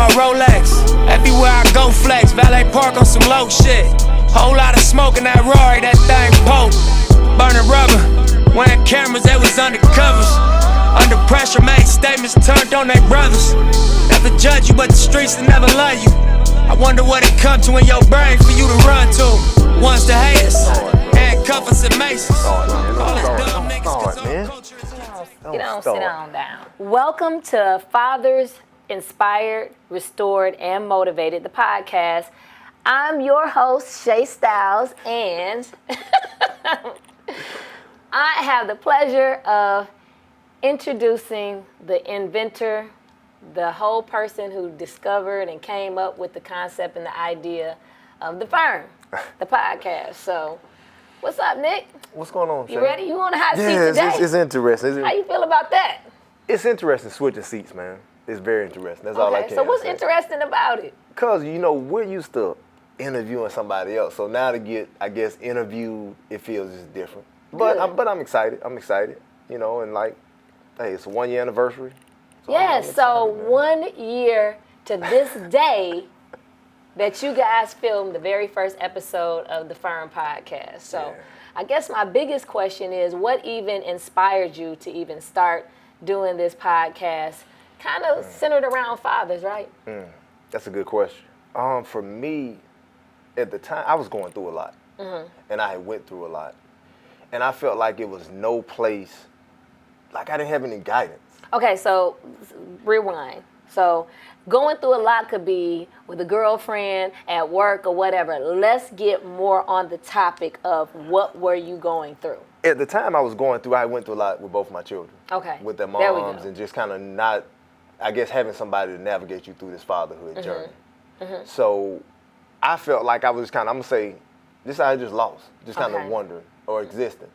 my Rolex. Everywhere I go flex, valet park on some low shit. Whole lot of smoke in that Rory, that thing poke. Burning rubber, wearing cameras, they was undercovers. Under pressure, made statements turned on their brothers. Never judge you, but the streets will never love you. I wonder what it come to in your brain for you to run to. One's the haters, and cuffers and maces. All us dumb niggas, cause our culture is Sit on down. Welcome to Fathers Inspired, Restored, and Motivated, the podcast. I'm your host, Shea Styles, and I have the pleasure of introducing the inventor, the whole person who discovered and came up with the concept and the idea of the firm, the podcast. So, what's up, Nick? What's going on, Shea? You ready? You on the hot seat today? It's interesting. How you feel about that? It's interesting switching seats, man. It's very interesting. That's all I can say. So what's interesting about it? Because, we're used to interviewing somebody else. So now to get, I guess, interviewed, it feels just different. But I'm excited. And like, hey, it's a 1 year anniversary. So yes, so 1 year to this day that you guys filmed the very first episode of the Firm podcast. So yeah. I guess my biggest question is, what even inspired you to even start doing this podcast, kind of centered around fathers, right? That's a good question. For me, at the time, I was going through a lot. And I went through a lot. And I felt like it was no place, like I didn't have any guidance. Okay, so rewind. So going through a lot could be with a girlfriend, at work, or whatever. Let's get more on the topic of what were you going through? At the time I was going through, I went through a lot with both my children. Okay. With their moms and just kind of not, I guess, having somebody to navigate you through this fatherhood journey. So I felt like I was kind of, I'm going to say, this I just lost, just kind of wondering or existing.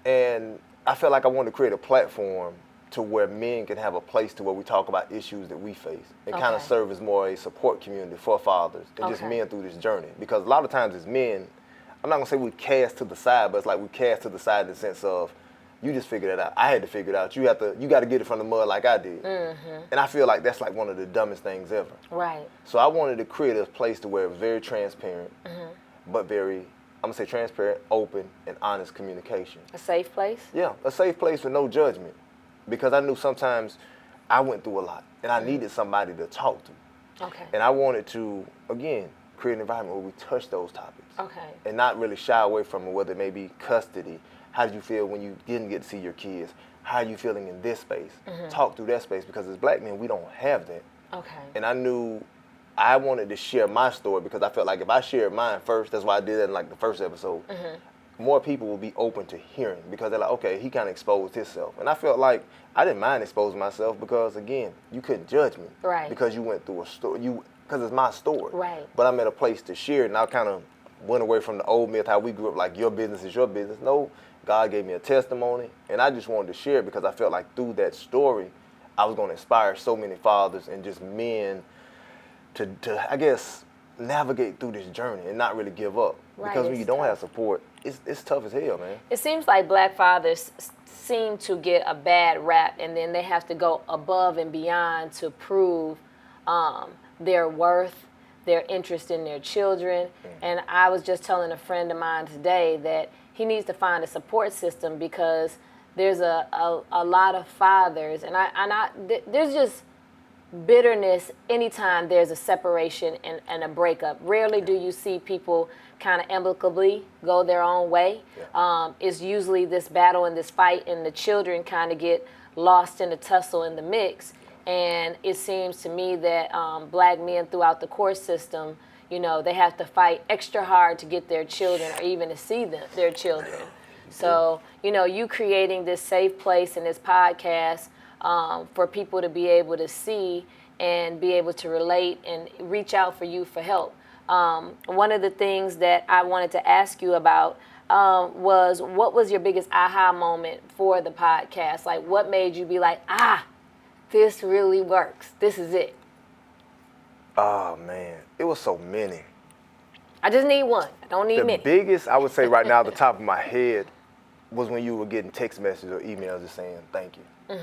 And I felt like I wanted to create a platform to where men can have a place to where we talk about issues that we face and kind of serve as more a support community for fathers and just men through this journey. Because a lot of times as men, I'm not gonna say we cast to the side, but it's like we cast to the side in the sense of, you just figured it out. I had to figure it out. You got to get it from the mud like I did. And I feel like that's like one of the dumbest things ever. Right. So I wanted to create a place to where it was very transparent, but very, I'm gonna say transparent, open, and honest communication. A safe place? Yeah, a safe place with no judgment. Because I knew sometimes I went through a lot and I needed somebody to talk to. Okay. And I wanted to, again, create an environment where we touch those topics. Okay. And not really shy away from it, whether it may be custody. How did you feel when you didn't get to see your kids? How are you feeling in this space? Talk through that space, because as black men, we don't have that. Okay. And I knew I wanted to share my story because I felt like if I shared mine first, that's why I did that in like the first episode, more people will be open to hearing, because they're like, okay, he kind of exposed himself. And I felt like I didn't mind exposing myself because, again, you couldn't judge me. Right. Because you went through a story, because it's my story. Right. But I'm at a place to share it, and I kind of went away from the old myth, how we grew up, like your business is your business. No, God gave me a testimony, and I just wanted to share it because I felt like through that story, I was going to inspire so many fathers and just men to I guess, navigate through this journey and not really give up. Right, because when you don't have support, it's tough as hell, man. It seems like black fathers seem to get a bad rap, and then they have to go above and beyond to prove their worth, their interest in their children. And I was just telling a friend of mine today that he needs to find a support system, because there's a lot of fathers, and there's just bitterness anytime there's a separation and a breakup. Rarely do you see people kind of amicably go their own way. It's usually this battle and this fight, and the children kind of get lost in the tussle in the mix. And it seems to me that black men throughout the court system, they have to fight extra hard to get their children, or even to see their children. So, you creating this safe place in this podcast for people to be able to see and be able to relate and reach out for you for help. One of the things that I wanted to ask you about was, what was your biggest aha moment for the podcast? Like, what made you be like, this really works. This is it. Oh, man. It was so many. I just need one. I don't need many. The biggest, I would say right now, at the top of my head, was when you were getting text messages or emails just saying thank you.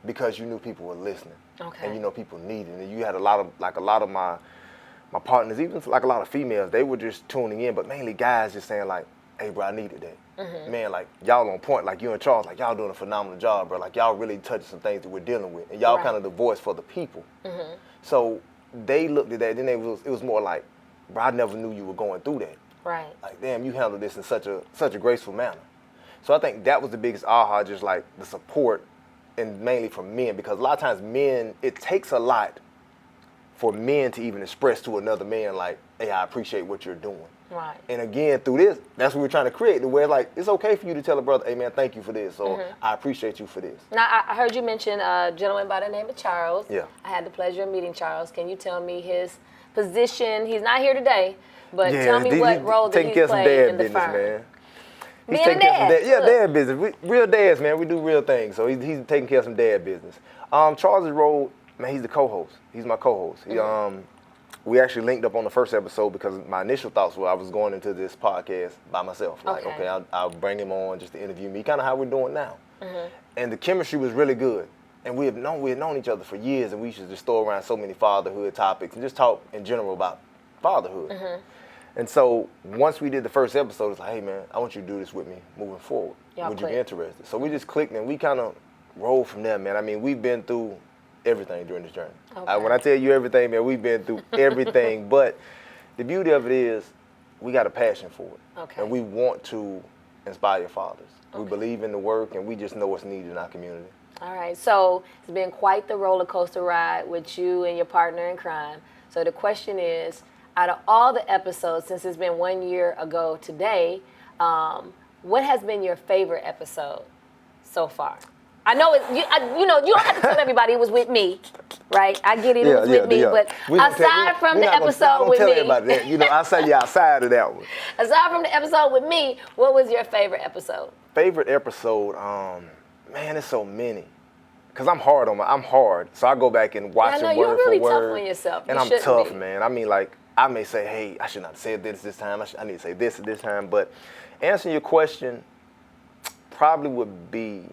because you knew people were listening. Okay. And you know people needed it. And you had a lot of my partners, even like a lot of females, they were just tuning in, but mainly guys just saying like, hey bro, I needed that. Man, like y'all on point, like you and Charles, like y'all doing a phenomenal job, bro. Like y'all really touching some things that we're dealing with. And y'all kind of the voice for the people. So they looked at that, then it was more like, bro, I never knew you were going through that. Right. Like, damn, you handled this in such a graceful manner. So I think that was the biggest aha, just like the support, and mainly from men, because a lot of times men, it takes a lot for men to even express to another man like, hey, I appreciate what you're doing. Right. And again, through this, that's what we're trying to create, the way like, it's okay for you to tell a brother, hey man, thank you for this, or I appreciate you for this. Now, I heard you mention a gentleman by the name of Charles. Yeah. I had the pleasure of meeting Charles. Can you tell me his position? He's not here today, but tell me what role that he's played in the firm. Man. He's Being taking a dad. care of some dad, dad business. Real dads, man. We do real things. So he's taking care of some dad business. Charles' role, man, he's the co-host. He's my co-host. We actually linked up on the first episode because my initial thoughts were I was going into this podcast by myself. Like, okay, I'll bring him on just to interview me, kind of how we're doing now. And the chemistry was really good. And we had known each other for years, and we used to just throw around so many fatherhood topics and just talk in general about fatherhood. And so once we did the first episode, it's like, hey man, I want you to do this with me moving forward. Would you be interested? So we just clicked and we kind of rolled from there, man. I mean, we've been through everything during this journey. When I tell you everything, man, we've been through everything. But the beauty of it is we got a passion for it. And we want to inspire fathers. We believe in the work, and we just know what's needed in our community. All right, so it's been quite the roller coaster ride with you and your partner in crime. So the question is, out of all the episodes, since it's been 1 year ago today, what has been your favorite episode so far? I know you don't have to tell everybody it was with me, right? I get it, it was with me, but aside from the episode with me, that. You know, I'll say you outside of that one. Aside from the episode with me, what was your favorite episode? Favorite episode, man, there's so many. Cause I'm hard, so I go back and watch it word for word. You're really tough on yourself. And I'm tough, man. I mean, like, I may say, hey, I should not have said this time. I need to say this time. But answering your question probably would be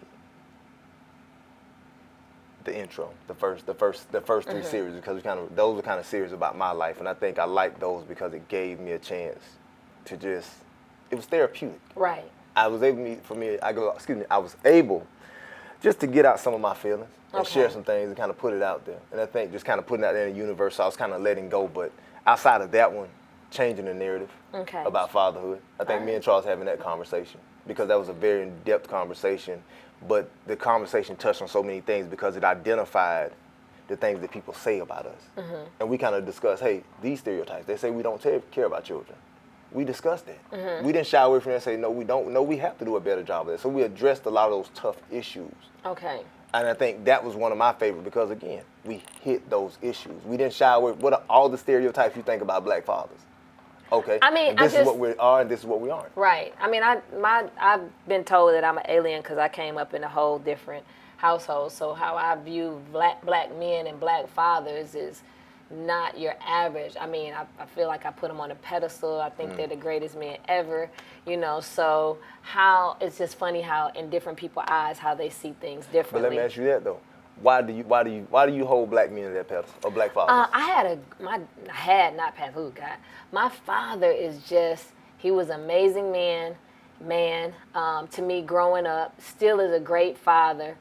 the intro, the first 3 series, because those were kind of series about my life, and I think I liked those because it gave me a chance to it was therapeutic. Right. I was able just to get out some of my feelings and share some things and kind of put it out there. And I think just kind of putting it out there in the universe, so I was kind of letting go. But outside of that one, changing the narrative about fatherhood. I think me and Charles having that conversation, because that was a very in-depth conversation. But the conversation touched on so many things because it identified the things that people say about us. And we kind of discussed, hey, these stereotypes, they say we don't care about children. We discussed that. We didn't shy away from that and say, no, we don't. No, we have to do a better job of that. So we addressed a lot of those tough issues. Okay. And I think that was one of my favorites because, again, we hit those issues. We didn't shy away. What are all the stereotypes you think about black fathers? Okay. I mean, this is what we are and this is what we aren't. Right. I mean, I've been told that I'm an alien because I came up in a whole different household. So how I view black men and black fathers is not your average. I mean, I feel like I put them on a pedestal. I think they're the greatest men ever, so it's just funny how in different people's eyes, how they see things differently. But let me ask you that though. Why do you hold black men in that pedestal, or black fathers? My father is he was an amazing man, to me growing up, still is a great father.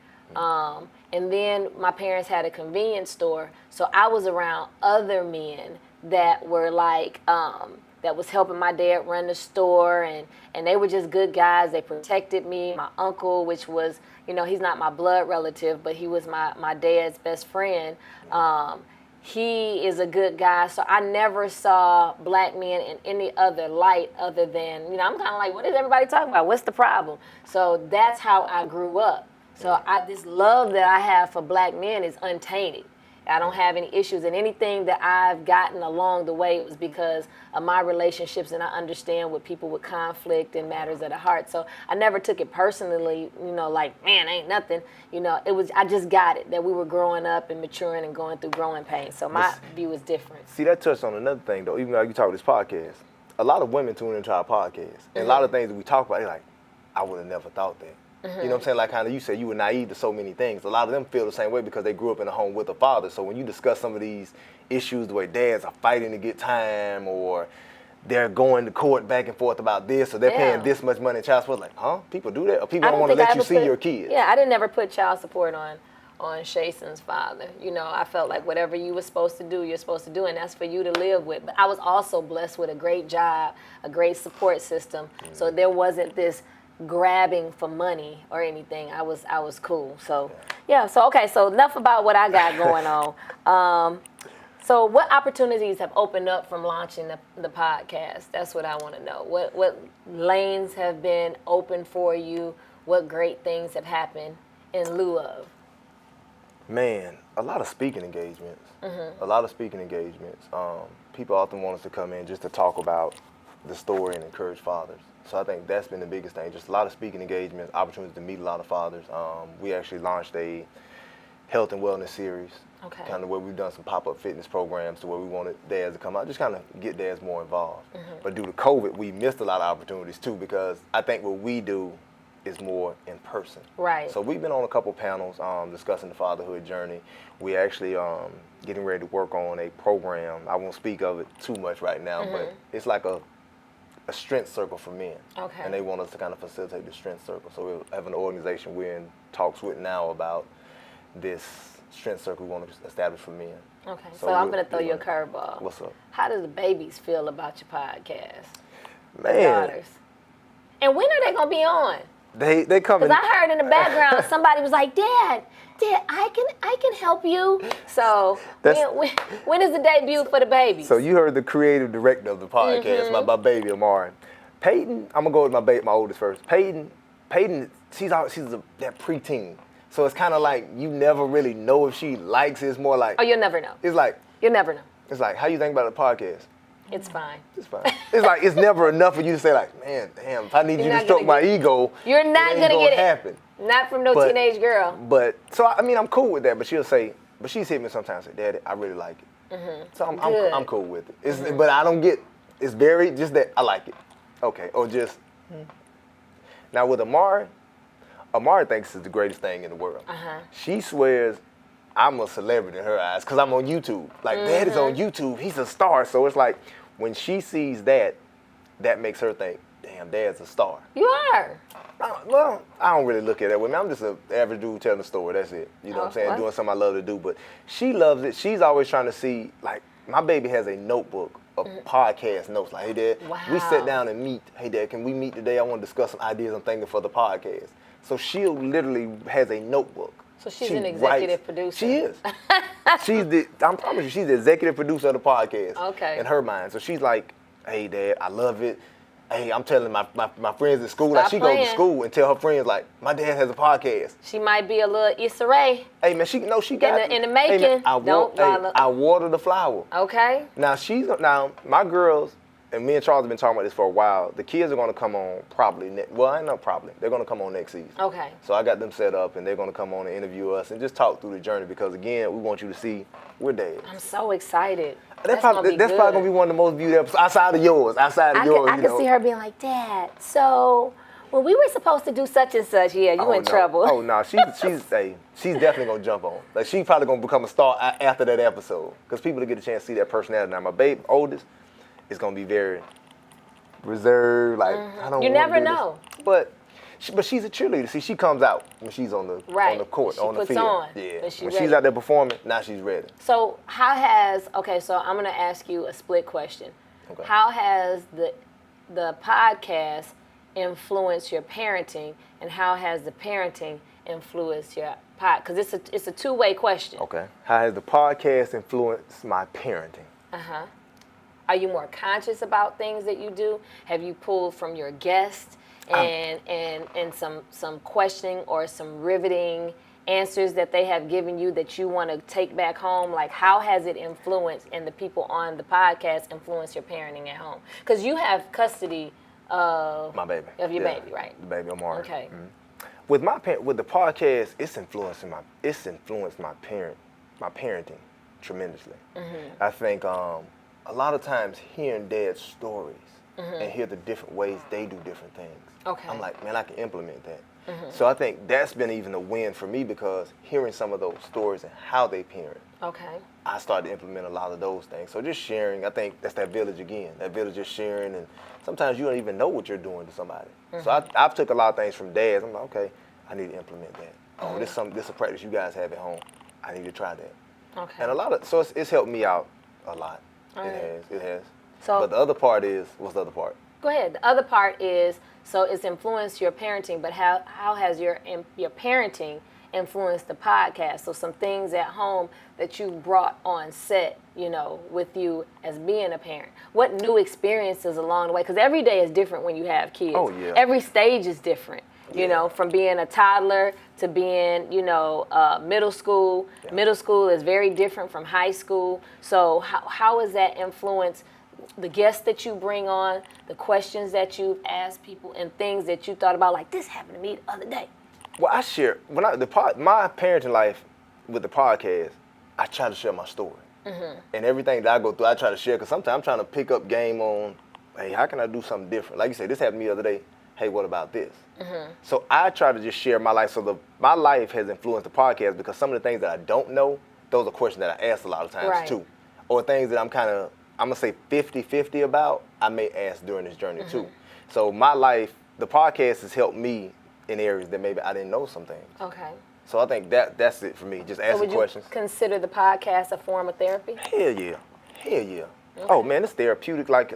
And then my parents had a convenience store, so I was around other men that were like, that was helping my dad run the store, and they were just good guys. They protected me. My uncle, which was, he's not my blood relative, but he was my dad's best friend. He is a good guy, so I never saw black men in any other light other than, I'm kind of like, what is everybody talking about? What's the problem? So that's how I grew up. So this love that I have for black men is untainted. I don't have any issues, and anything that I've gotten along the way, it was because of my relationships, and I understand with people with conflict and matters of the heart. So I never took it personally, like, man, ain't nothing. I just got it, that we were growing up and maturing and going through growing pains. So my view is different. See, that touched on another thing, though, even though you talk this podcast. A lot of women tune into our podcast, and a lot of things that we talk about, they're like, I would have never thought that. You know what I'm saying? Like kind of you said, you were naive to so many things. A lot of them feel the same way because they grew up in a home with a father. So when you discuss some of these issues, the way dads are fighting to get time, or they're going to court back and forth about this, or they're paying this much money in child support, like, huh? People do that? Or people don't want to let you see your kids? Yeah, I didn't ever put child support on Shason's father. You know, I felt like whatever you were supposed to do, you're supposed to do, and that's for you to live with. But I was also blessed with a great job, a great support system, so there wasn't this grabbing for money or anything. I was cool. So so enough about what I got going on. So what opportunities have opened up from launching the podcast? That's what I want to know. What lanes have been open for you? What great things have happened in lieu of? Man, a lot of speaking engagements. A lot of speaking engagements. People often want us to come in just to talk about the story and encourage fathers. So I think that's been the biggest thing. Just a lot of speaking engagements, opportunities to meet a lot of fathers. We actually launched a health and wellness series, kind of where we've done some pop-up fitness programs to where we wanted dads to come out, just kind of get dads more involved. But due to COVID, we missed a lot of opportunities too, because I think what we do is more in person. Right. So we've been on a couple panels discussing the fatherhood journey. We actually getting ready to work on a program. I won't speak of it too much right now, but it's like a strength circle for men. Okay. And they want us to kind of facilitate the strength circle. So we have an organization we're in talks with now about this strength circle we want to establish for men. Okay, so I'm going to throw you a curveball. What's up? How do the babies feel about your podcast? Man. The daughters. And when are they going to be on? They come. Because I heard in the background somebody was like, Dad, I can help you. So when is the debut for the babies? So you heard the creative director of the podcast, my baby Amari. Peyton, I'm gonna go with my oldest first. Peyton, she's that preteen. So it's kind of like you never really know if she likes it. It's more like, oh, you'll never know. It's like you'll never know. It's like, how you think about the podcast? It's fine. It's fine. It's like it's never enough for you to say like, man, damn, if I need you to stroke my ego, you're not gonna get it. Happen. Not from no teenage girl. But so I mean, I'm cool with that. But she's hit me sometimes. Say, Daddy, I really like it. So I'm cool with it. It's but I don't get. It's very just that I like it. Okay, or just now with Amari thinks it's the greatest thing in the world. She swears I'm a celebrity in her eyes because I'm on YouTube. Like, Dad is on YouTube. He's a star. So it's like when she sees that makes her think, damn, Dad's a star. You are. Well, I don't really look at it that way. I'm just an average dude telling a story. That's it. You know what I'm saying? Doing something I love to do. But she loves it. She's always trying to see, like, my baby has a notebook of podcast notes. Like, hey, Dad, we sit down and meet. Hey, Dad, can we meet today? I want to discuss some ideas I'm thinking for the podcast. So she literally has a notebook. So she's an executive producer. She is. I promise you, she's the executive producer of the podcast. Okay. In her mind. So she's like, hey, Dad, I love it. Hey, I'm telling my friends at school, like she goes to school and tell her friends, like, my dad has a podcast. She might be a little Issa Rae. Hey, man, she got in the making. Hey, man, I water the flower. Okay. Now my girls, and me and Charles have been talking about this for a while. The kids are going to come on probably they're going to come on next season. Okay. So I got them set up, and they're going to come on and interview us and just talk through the journey because, again, we want you to see we're dads. I'm so excited. That's probably going to be one of the most viewed episodes outside of yours. I can see her being like, Dad, so when we were supposed to do such and such, you in trouble. Oh, no. She's definitely going to jump on. Like, she's probably going to become a star after that episode because people will get a chance to see that personality. Now, my baby, oldest, is going to be very reserved. Like, I don't. You never know. But she's a cheerleader. See, she comes out when she's on the court, on the field. On, yeah. When she's out there performing, now she's ready. So so I'm going to ask you a split question. Okay. How has the podcast influenced your parenting, and how has the parenting influenced your because it's a two-way question. Okay. How has the podcast influenced my parenting? Are you more conscious about things that you do? Have you pulled from your guests and some questioning or some riveting answers that they have given you that you want to take back home? Like, how has it influenced, and the people on the podcast influence your parenting at home? Because you have custody of my baby. Of your baby, right? The baby, Amari. Okay. With the podcast, it's influenced my parenting tremendously. I think a lot of times hearing Dad's stories and hear the different ways they do different things. Okay. I'm like, man, I can implement that. So I think that's been even a win for me because hearing some of those stories and how they parent, Okay. I started to implement a lot of those things. So just sharing, I think that's that village again. That village is sharing, and sometimes you don't even know what you're doing to somebody. So I've took a lot of things from dads. I'm like, okay, I need to implement that. Oh, this a practice you guys have at home. I need to try that. Okay. And so it's helped me out a lot. All It has. So But the other part is, what's the other part? go ahead. The other part is, so it's influenced your parenting, but how has your parenting influenced the podcast? So some things at home that you brought on set, with you as being a parent. What new experiences along the way? Because every day is different when you have kids. Oh, yeah. Every stage is different. From being a toddler to being, middle school. Yeah. Middle school is very different from high school. So how has that influenced the guests that you bring on, the questions that you've asked people, and things that you thought about, like this happened to me the other day? Well, I share my parenting life with the podcast. I try to share my story, and everything that I go through, I try to share. Because sometimes I'm trying to pick up game on, hey, how can I do something different? Like you said, this happened to me the other day. Hey, what about this? So I try to just share my life. So my life has influenced the podcast because some of the things that I don't know, those are questions that I ask a lot of times too, or things that I'm gonna say 50-50 about, I may ask during this journey too. So my life, the podcast has helped me in areas that maybe I didn't know some things. Okay. So I think that's it for me, just asking questions. So would you consider the podcast a form of therapy? Hell yeah. Okay. Oh man, it's therapeutic like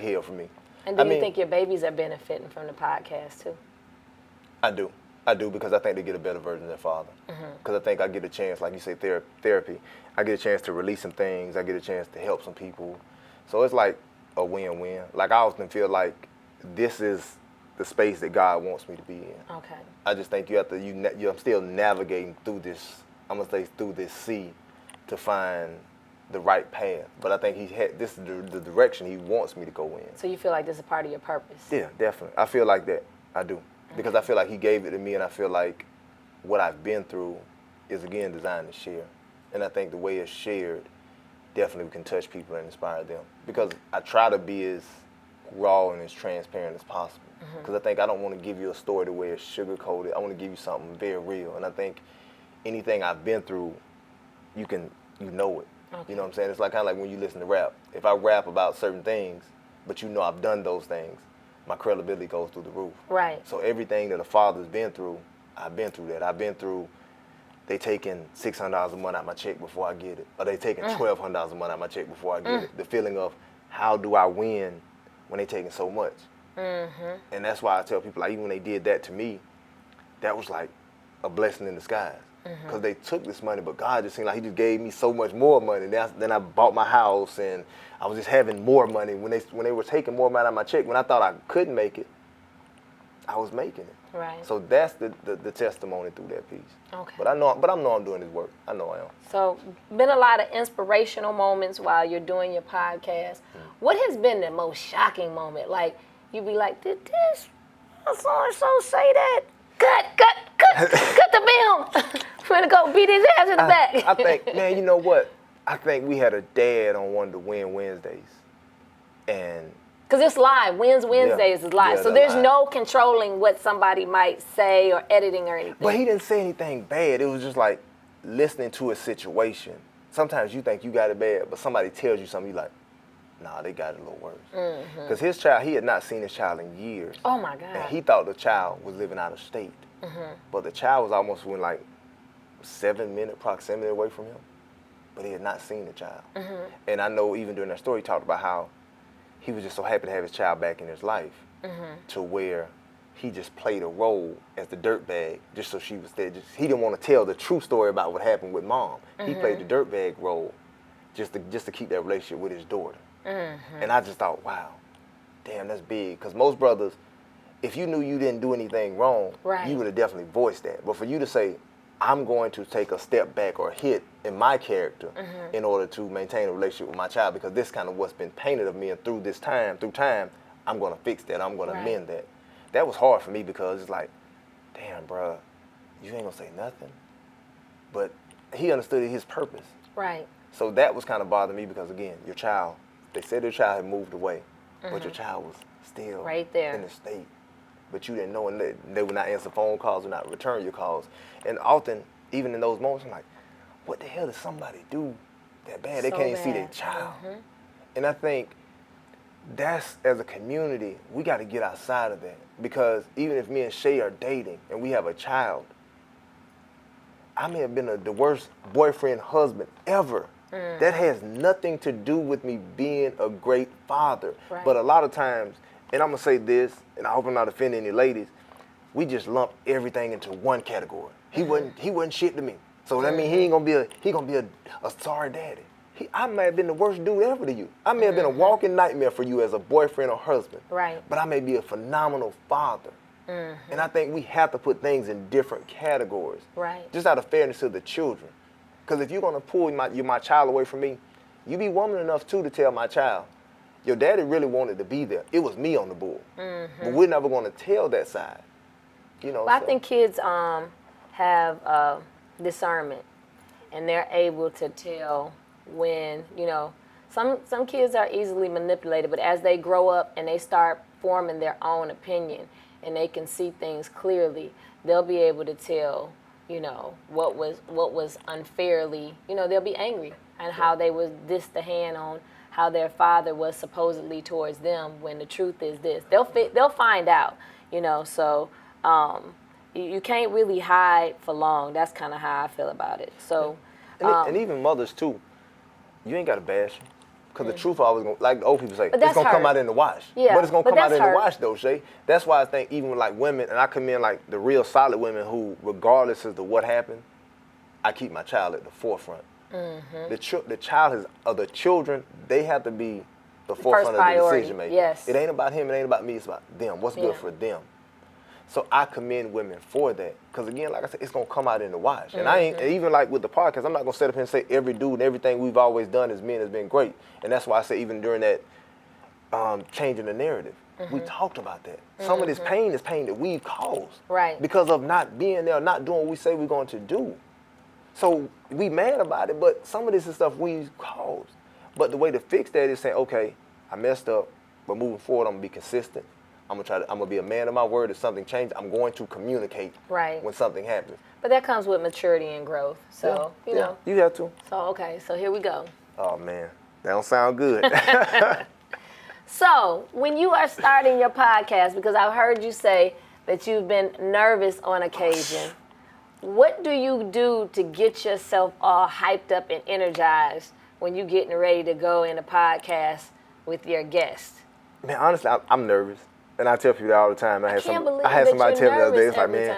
hell for me. And do you think your babies are benefiting from the podcast too? I do because I think they get a better version of their father. Because I think I get a chance, like you say, therapy. I get a chance to release some things. I get a chance to help some people. So it's like a win-win. Like I often feel like this is the space that God wants me to be in. Okay. I just think you have to. I'm still navigating through this. I'm gonna say through this sea to find the right path. But I think this is the direction He wants me to go in. So you feel like this is part of your purpose? Yeah, definitely. I feel like that. I do. Because I feel like He gave it to me, and I feel like what I've been through is, again, designed to share. And I think the way it's shared definitely can touch people and inspire them. Because I try to be as raw and as transparent as possible. Because I think I don't want to give you a story the way it's sugar-coated. I want to give you something very real. And I think anything I've been through, you know it. Okay. You know what I'm saying? It's kind of like when you listen to rap. If I rap about certain things, but I've done those things, my credibility goes through the roof. Right. So everything that a father's been through, I've been through that. I've been through, they taking $600 a month out my check before I get it. Or they taking $1,200 a month out my check before I get it. The feeling of how do I win when they taking so much? And that's why I tell people, like, even when they did that to me, that was like a blessing in disguise. Because they took this money, but God just seemed like He just gave me so much more money. Then I bought my house, and I was just having more money. When they were taking more money out of my check, when I thought I couldn't make it, I was making it. Right. So that's the testimony through that piece. Okay. But I know I'm doing this work. I know I am. So been a lot of inspirational moments while you're doing your podcast. What has been the most shocking moment? Like you be like, did this so-and-so say that? Cut the film. We're gonna go beat his ass in the back. I think, man, you know what? I think we had a dad on one of the Win Wednesdays, and because it's live. Wednesdays is live, so there's live. no controlling what somebody might say or editing or anything. But he didn't say anything bad. It was just like listening to a situation. Sometimes you think you got it bad, but somebody tells you something, you like, nah, they got it a little worse. Because his child, he had not seen his child in years. Oh my God. And he thought the child was living out of state. But the child was almost within like 7-minute proximity away from him. But he had not seen the child. And I know even during that story, he talked about how he was just so happy to have his child back in his life to where he just played a role as the dirtbag just so she was there. He didn't want to tell the true story about what happened with mom. He played the dirtbag role just to keep that relationship with his daughter. And I just thought, wow, damn, that's big. Because most brothers, if you knew you didn't do anything wrong, you would have definitely voiced that. But for you to say, I'm going to take a step back or hit in my character in order to maintain a relationship with my child, because this kind of what's been painted of me, and through time, I'm going to fix that. I'm going to mend that. That was hard for me because it's like, damn, bro, you ain't going to say nothing. But he understood his purpose. Right. So that was kind of bothering me because, again, your child, they said your child had moved away, but your child was still right there in the state. but you didn't know, and they would not answer phone calls, would not return your calls. And often, even in those moments, I'm like, what the hell does somebody do that bad? They can't even see their child. And I think that's, as a community, we got to get outside of that. Because even if me and Shea are dating and we have a child, I may have been the worst boyfriend, husband ever. That has nothing to do with me being a great father. Right. But a lot of times, and I'm going to say this, and I hope I'm not offending any ladies, we just lump everything into one category. He wasn't shit to me. So that means he gonna be a sorry daddy. I may have been the worst dude ever to you. I may have been a walking nightmare for you as a boyfriend or husband. Right. But I may be a phenomenal father. And I think we have to put things in different categories. Right. Just out of fairness to the children. Because if you're gonna pull my child away from me, you be woman enough too to tell my child, your daddy really wanted to be there. It was me on the board. But we're never gonna tell that side. You know. Well, I think kids have discernment, and they're able to tell when, you know, some kids are easily manipulated, but as they grow up and they start forming their own opinion and they can see things clearly, they'll be able to tell, you know, what was unfairly, you know, they'll be angry and how they was dissed the hand on how their father was supposedly towards them when the truth is this. They'll find out, you know, so you can't really hide for long. That's kind of how I feel about it. So, and even mothers too, you ain't got to bash them. Because the truth always going to, like the old people say, it's going to come out in the wash. Yeah, but it's going to come out in the wash though, Shea. That's why I think even with like women, and I commend like the real solid women who, regardless as to what happened, I keep my child at the forefront. The children, they have to be the forefront of the decision making. Yes. It ain't about him, it ain't about me, it's about them. What's good for them. So I commend women for that. Because again, like I said, it's going to come out in the wash. And I ain't, even like with the podcast, I'm not going to sit up here and say every dude and everything we've always done as men has been great. And that's why I say even during that changing the narrative, we talked about that. Some of this pain is pain that we've caused. Right. Because of not being there, not doing what we say we're going to do. So we mad about it, but some of this is stuff we've caused. But the way to fix that is saying, okay, I messed up, but moving forward, I'm going to be consistent. I'm gonna be a man of my word. If something changes, I'm going to communicate when something happens. But that comes with maturity and growth. So, you know. You have to. So, okay, so here we go. Oh, man. That don't sound good. So, when you are starting your podcast, because I've heard you say that you've been nervous on occasion, what do you do to get yourself all hyped up and energized when you're getting ready to go in a podcast with your guest? Man, honestly, I'm nervous. And I tell people that all the time. I had somebody tell me the other day, it's like, man,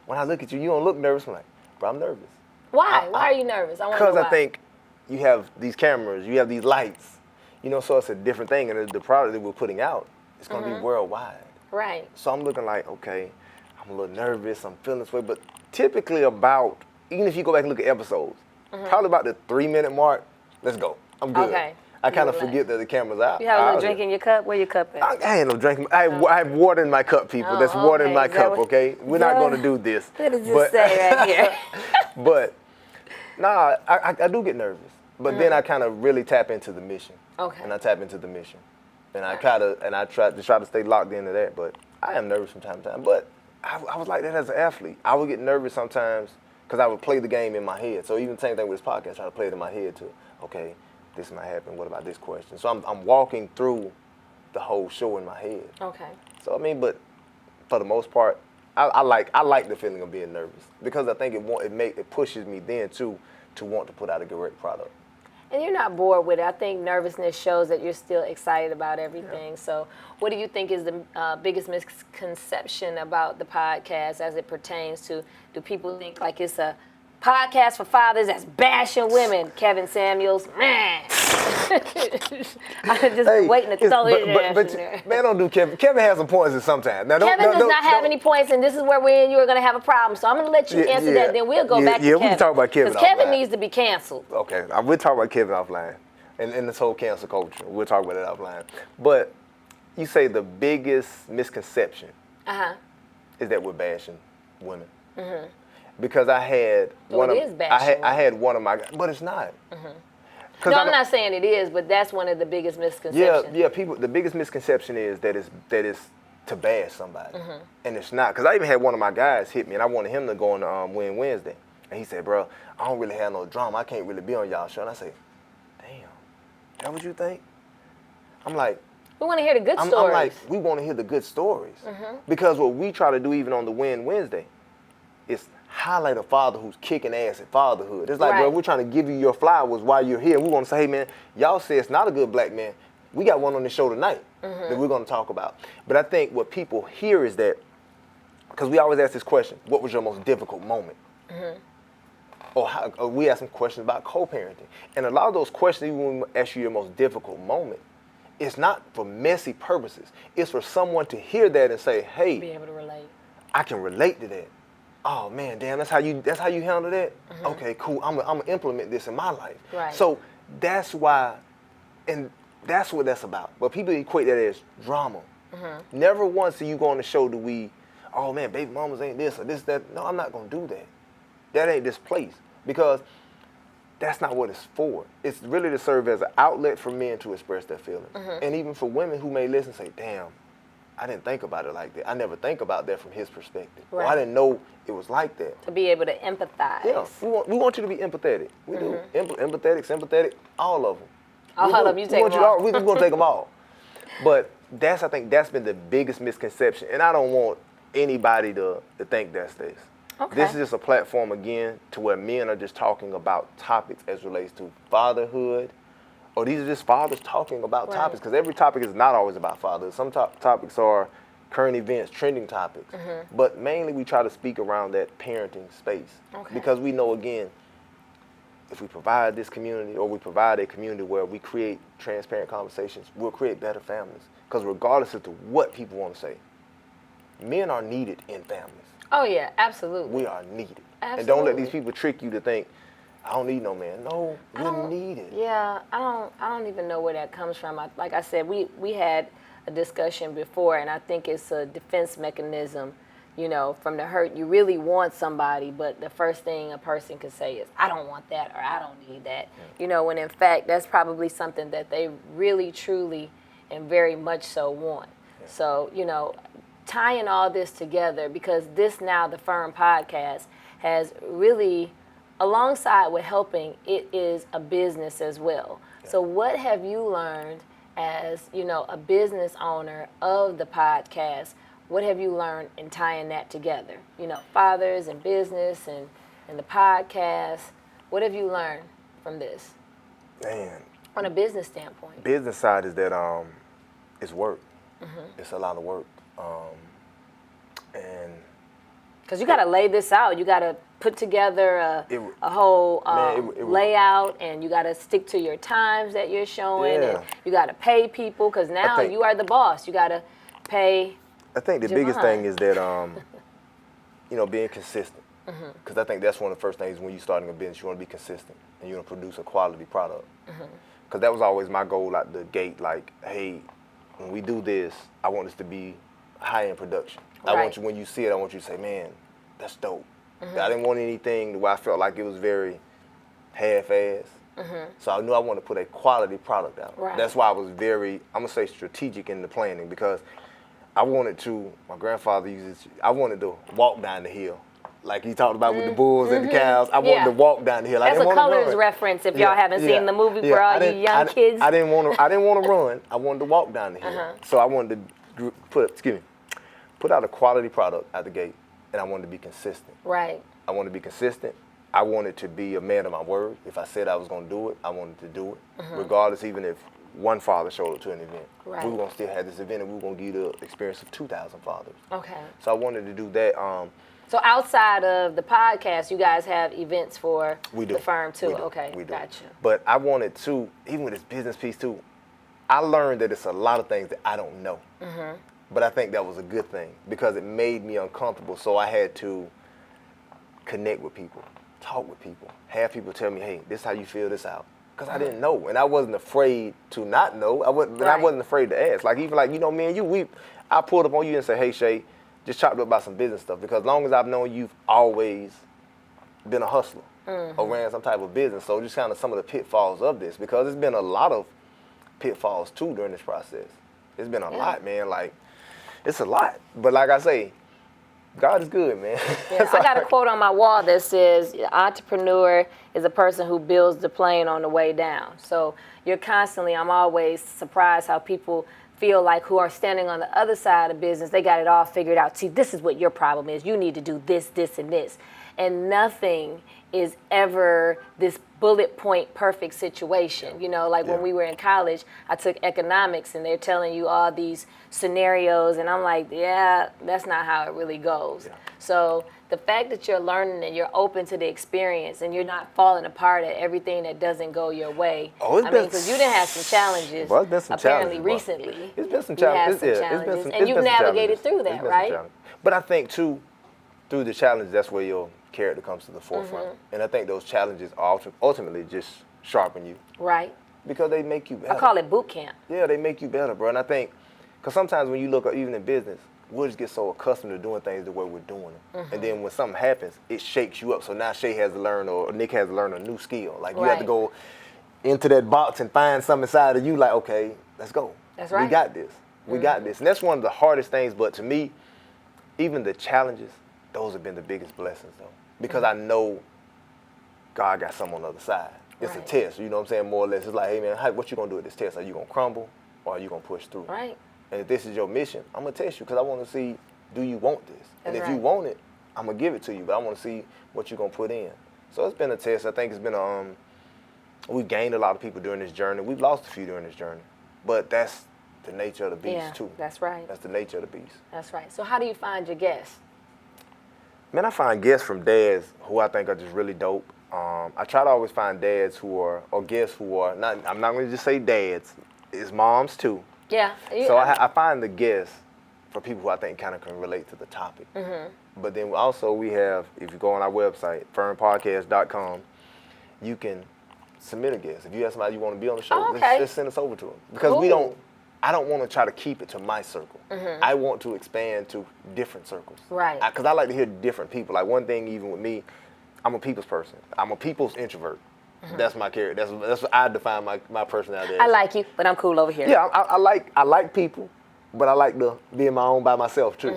when I look at you, you don't look nervous. I'm like, bro, I'm nervous. Why? Why are you nervous? Because I think you have these cameras, you have these lights, you know, so it's a different thing. And the product that we're putting out is going to be worldwide. Right. So I'm looking like, okay, I'm a little nervous, I'm feeling this way. But typically even if you go back and look at episodes, probably about the 3-minute mark, let's go. I'm good. Okay. I kind of forget that the camera's out. You have a little drink in your cup? Where your cup at? I ain't no drink. I have water in my cup, people. That's water in my cup, okay? We're not going to do this. What does this say right here? But, nah, I do get nervous. But then I kind of really tap into the mission. Okay. And I tap into the mission. And I try to stay locked into that. But I am nervous from time to time. But I was like that as an athlete. I would get nervous sometimes because I would play the game in my head. So even the same thing with this podcast, I try to play it in my head too. Okay. This might happen. What about this question? So I'm walking through the whole show in my head. Okay. So I mean, but for the most part, I like the feeling of being nervous because I think it pushes me then too to want to put out a great product. And you're not bored with it. I think nervousness shows that you're still excited about everything. Yeah. So what do you think is the biggest misconception about the podcast as it pertains to, do people think like it's a podcast for fathers that's bashing women? Kevin Samuels, man. I'm just waiting to throw his ass in there. Man, don't do Kevin. Kevin has some points sometimes. Now, Kevin does not have any points, and this is where we and you are going to have a problem. So I'm going to let you answer that, then we'll go back to Kevin. Yeah, we can talk about Kevin offline. Because Kevin needs to be canceled. Okay, we'll talk about Kevin offline and this whole cancel culture. We'll talk about it offline. But you say the biggest misconception is that we're bashing women. Mm-hmm. Because I had I had one of my, but it's not. Mm-hmm. No, I'm not saying it is, but that's one of the biggest misconceptions. Yeah, people. The biggest misconception is that it's to bash somebody. And it's not. Because I even had one of my guys hit me, and I wanted him to go on the Win Wednesday. And he said, bro, I don't really have no drama. I can't really be on y'all show. And I say, damn, that what you think? I'm like, we want to hear the good stories. I'm like, we want to hear the good stories. Because what we try to do even on the Win Wednesday is highlight a father who's kicking ass at fatherhood. It's like, bro, we're trying to give you your flowers while you're here. We want to say, hey, man, y'all say it's not a good black man. We got one on the show tonight that we're going to talk about. But I think what people hear is that, because we always ask this question, what was your most difficult moment? Or we ask some questions about co-parenting. And a lot of those questions, even when we ask you your most difficult moment, it's not for messy purposes. It's for someone to hear that and say, hey, be able to relate. I can relate to that. Oh man, damn, that's how you handle that? Okay, cool. I'm gonna implement this in my life. Right. So that's why, and that's what that's about. But people equate that as drama. Never once do you go on the show do we, oh man, baby mamas ain't this or this, that. No, I'm not gonna do that. That ain't this place. Because that's not what it's for. It's really to serve as an outlet for men to express their feelings. And even for women who may listen and say, damn, I didn't think about it like that. I never think about that from his perspective. Or I didn't know it was like that. To be able to empathize. Yeah, we want you to be empathetic. We do. Empathetic, sympathetic, all of them. All of them, you take them all. We're going to take them all. But I think that's been the biggest misconception. And I don't want anybody to think that's this. Okay. This is just a platform, again, to where men are just talking about topics as relates to fatherhood, or these are just fathers talking about topics, because every topic is not always about fatherhood. Some topics are current events, trending topics, but mainly we try to speak around that parenting space, because we know, again, if we provide this community, or we provide a community where we create transparent conversations, we'll create better families, because regardless of what people want to say, men are needed in families. Oh yeah, absolutely. We are needed. Absolutely. And don't let these people trick you to think, I don't need no man. No, we're needed. Yeah, I don't even know where that comes from. Like I said, we had a discussion before, and I think it's a defense mechanism, you know, from the hurt. You really want somebody, but the first thing a person can say is, I don't want that, or I don't need that. You know, when in fact, that's probably something that they really, truly, and very much so want. So, you know, tying all this together, because this now, the Firm Podcast, has really, alongside with helping, it is a business as well. So what have you learned as, you know, a business owner of the podcast? What have you learned in tying that together? You know, fathers and business and the podcast. What have you learned from this? Man. On a business standpoint. Business side is that it's work. It's a lot of work. And because you got to lay this out. You got to put together a whole layout, and you got to stick to your times that you're showing, and you got to pay people, because now you are the boss. You got to pay. I think the biggest thing is that, you know, being consistent. Because I think that's one of the first things when you're starting a business, you want to be consistent, and you want to produce a quality product. Because that was always my goal out the gate, like, hey, when we do this, I want this to be high-end production. I want you, when you see it, I want you to say, man, that's dope. I didn't want anything where I felt like it was very half-assed. So I knew I wanted to put a quality product out. That's why I was very, I'm going to say, strategic in the planning, because I wanted to, my grandfather uses, I wanted to walk down the hill. Like he talked about with the bulls and the cows. I wanted to walk down the hill. That's a Colors reference if y'all haven't seen the movie for all you young kids. I didn't want to run. I wanted to walk down the hill. So I wanted to put out a quality product out the gate, and I wanted to be consistent. Right. I wanted to be consistent. I wanted to be a man of my word. If I said I was going to do it, I wanted to do it, regardless, even if one father showed up to an event. Right. We were going to still have this event, and we were going to give you the experience of 2,000 fathers. Okay. So I wanted to do that. So outside of the podcast, you guys have events for the firm too? Okay, we do. Gotcha. But I wanted to, even with this business piece too, I learned that it's a lot of things that I don't know. But I think that was a good thing, because it made me uncomfortable. So I had to connect with people, talk with people, have people tell me, hey, this is how you feel this out. Because I didn't know, and I wasn't afraid to not know. I wasn't afraid to ask. Like, even like, you know, me and you, I pulled up on you and said, hey, Shea, just chopped up about some business stuff, because as long as I've known you've always been a hustler or ran some type of business. So just kind of some of the pitfalls of this, because there's been a lot of pitfalls too during this process. It's been a lot, man. Like, it's a lot. But like I say, God is good, man. Yeah, I got a quote on my wall that says, entrepreneur is a person who builds the plane on the way down. So I'm always surprised how people feel like who are standing on the other side of business, they got it all figured out. See, this is what your problem is. You need to do this, this, and this. And nothing is ever this bullet point perfect situation. You know, like when we were in college, I took economics and they're telling you all these scenarios and I'm like, yeah, that's not how it really goes. Yeah. So the fact that you're learning and you're open to the experience and you're not falling apart at everything that doesn't go your way. Because you didn't have some challenges. Well, it's been some apparently challenges, recently. It's been some challenges. And you navigated through that, right? But I think too, through the challenge, that's where your character comes to the forefront. And I think those challenges ultimately just sharpen you. Right. Because they make you better. I call it boot camp. Yeah, they make you better, bro. And I think, because sometimes when you look, even in business, we'll just get so accustomed to doing things the way we're doing them. And then when something happens, it shakes you up. So now Shea has to learn, or Nick has to learn a new skill. Like you have to go into that box and find something inside of you like, okay, let's go. That's right. We got this. We got this. And that's one of the hardest things. But to me, even the challenges, those have been the biggest blessings, though. Because I know God got something on the other side. It's a test, you know what I'm saying, more or less. It's like, hey, man, what you going to do at this test? Are you going to crumble or are you going to push through? Right. And if this is your mission, I'm going to test you because I want to see, do you want this? And if you want it, I'm going to give it to you, but I want to see what you're going to put in. So it's been a test. I think it's been we've gained a lot of people during this journey. We've lost a few during this journey. But that's the nature of the beast, too. That's right. That's the nature of the beast. That's right. So how do you find your guests? Man, I find guests from dads who I think are just really dope. I try to always find dads or guests who are, I'm not going to just say dads, it's moms too. Yeah. So I find the guests for people who I think kind of can relate to the topic. But then also we have, if you go on our website, firmpodcast.com, you can submit a guest. If you have somebody you want to be on the show, just send us over to them. Because I don't want to try to keep it to my circle. I want to expand to different circles. Right. Because I like to hear different people. Like one thing even with me, I'm a people's person. I'm a people's introvert. That's my character. That's what I define my personality as. I like you, but I'm cool over here. Yeah, I like people, but I like to be in my own by myself too.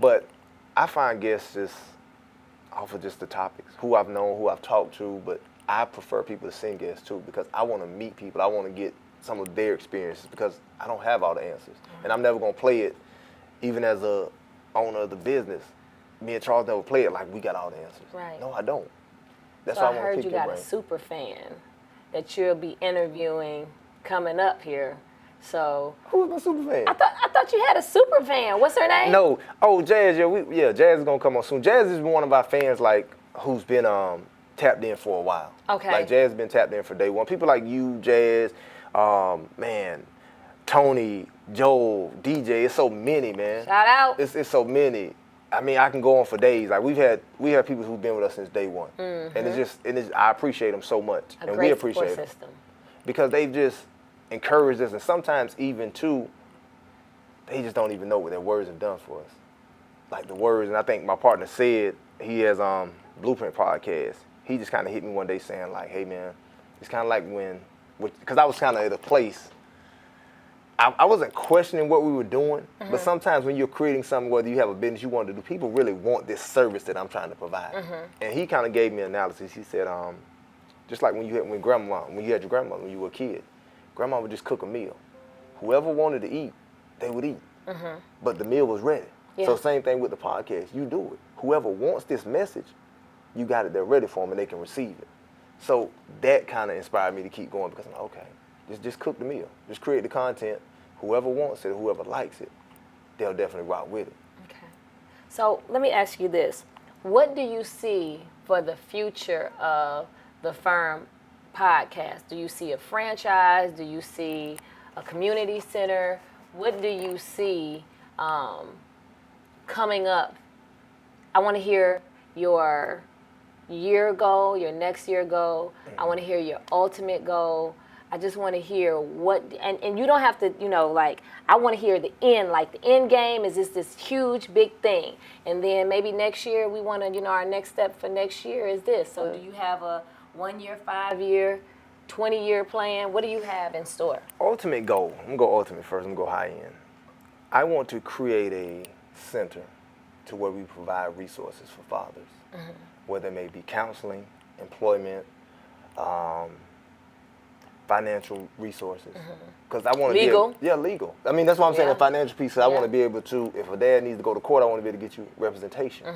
But I find guests just off of just the topics, who I've known, who I've talked to, but I prefer people to send guests too because I want to meet people. I want to get some of their experiences because I don't have all the answers. And I'm never going to play it, even as a owner of the business. Me and Charles never play it like we got all the answers. Right. No, I don't. That's so why I heard you got a super fan that you'll be interviewing coming up here. So who's my super fan? I thought you had a super fan. What's her name? No. Oh, Jazz. Yeah, Jazz is gonna come on soon. Jazz is one of our fans, like who's been tapped in for a while. Okay. Like Jazz has been tapped in for day one. People like you, Jazz, man, Tony, Joel, DJ. It's so many, man. Shout out. It's so many. I mean, I can go on for days. Like we have people who've been with us since day one, and I appreciate them so much, and we appreciate them because they've just encouraged us, and sometimes even too, they just don't even know what their words have done for us, like the words. And I think my partner said he has Blueprint Podcast. He just kind of hit me one day saying like, "Hey man, it's kind of like because I was kind of at a place." I wasn't questioning what we were doing, but sometimes when you're creating something, whether you have a business you want to do, people really want this service that I'm trying to provide. And he kind of gave me an analysis. He said, just like when you had your grandmother, when you were a kid, grandma would just cook a meal. Whoever wanted to eat, they would eat. But the meal was ready. Yeah. So same thing with the podcast. You do it. Whoever wants this message, you got it there ready for them and they can receive it. So that kind of inspired me to keep going because I'm like, okay. Just cook the meal. Just create the content. Whoever wants it, whoever likes it, they'll definitely rock with it. Okay. So let me ask you this. What do you see for the future of the Firm podcast? Do you see a franchise? Do you see a community center? What do you see coming up? I want to hear your year goal, your next year goal. I want to hear your ultimate goal. I just want to hear what, and you don't have to, like, I want to hear the end, like the end game is this huge, big thing. And then maybe next year we want to, our next step for next year is this. So do you have a 1 year, 5 year, 20-year plan? What do you have in store? Ultimate goal. I'm going to go ultimate first. I'm going to go high end. I want to create a center to where we provide resources for fathers, whether it may be counseling, employment, financial resources. Because I want to legal. Legal. I mean, that's what I'm saying, the financial piece. So I want to be able to, if a dad needs to go to court, I want to be able to get you representation.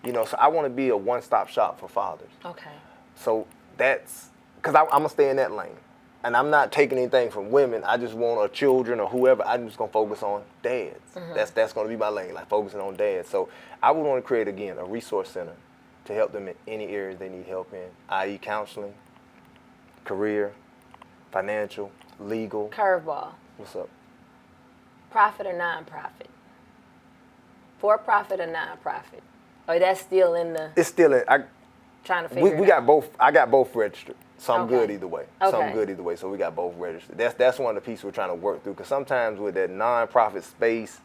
You know, so I want to be a one-stop shop for fathers. Okay. So that's, because I'm going to stay in that lane. And I'm not taking anything from women. I just want, or children or whoever, I'm just going to focus on dads. That's going to be my lane, like focusing on dads. So I would want to create, again, a resource center to help them in any areas they need help in, i.e. counseling, career, financial, legal. Curveball. What's up? Profit or non-profit? For profit or non-profit? Or that's still in the... It's still in... trying to figure it out. We got both. I got both registered. So I'm Okay. good either way. Okay. So I'm good either way. So we got both registered. That's one of the pieces we're trying to work through. Because sometimes with that non-profit space,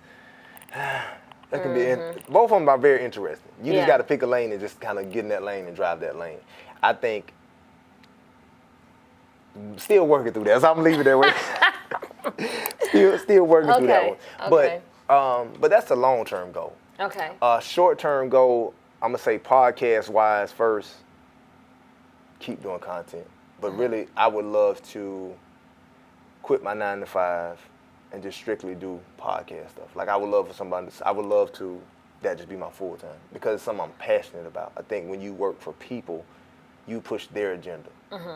that can be... Both of them are very interesting. You just got to pick a lane and just kind of get in that lane and drive that lane. I think... Still working through that. So I'm leaving that way. still working through that one. Okay. But that's a long-term goal. Okay. Short-term goal, I'm going to say podcast-wise first, keep doing content. But really, I would love to quit my 9 to 5 and just strictly do podcast stuff. Like I would love to, that just be my full time because it's something I'm passionate about. I think when you work for people, you push their agenda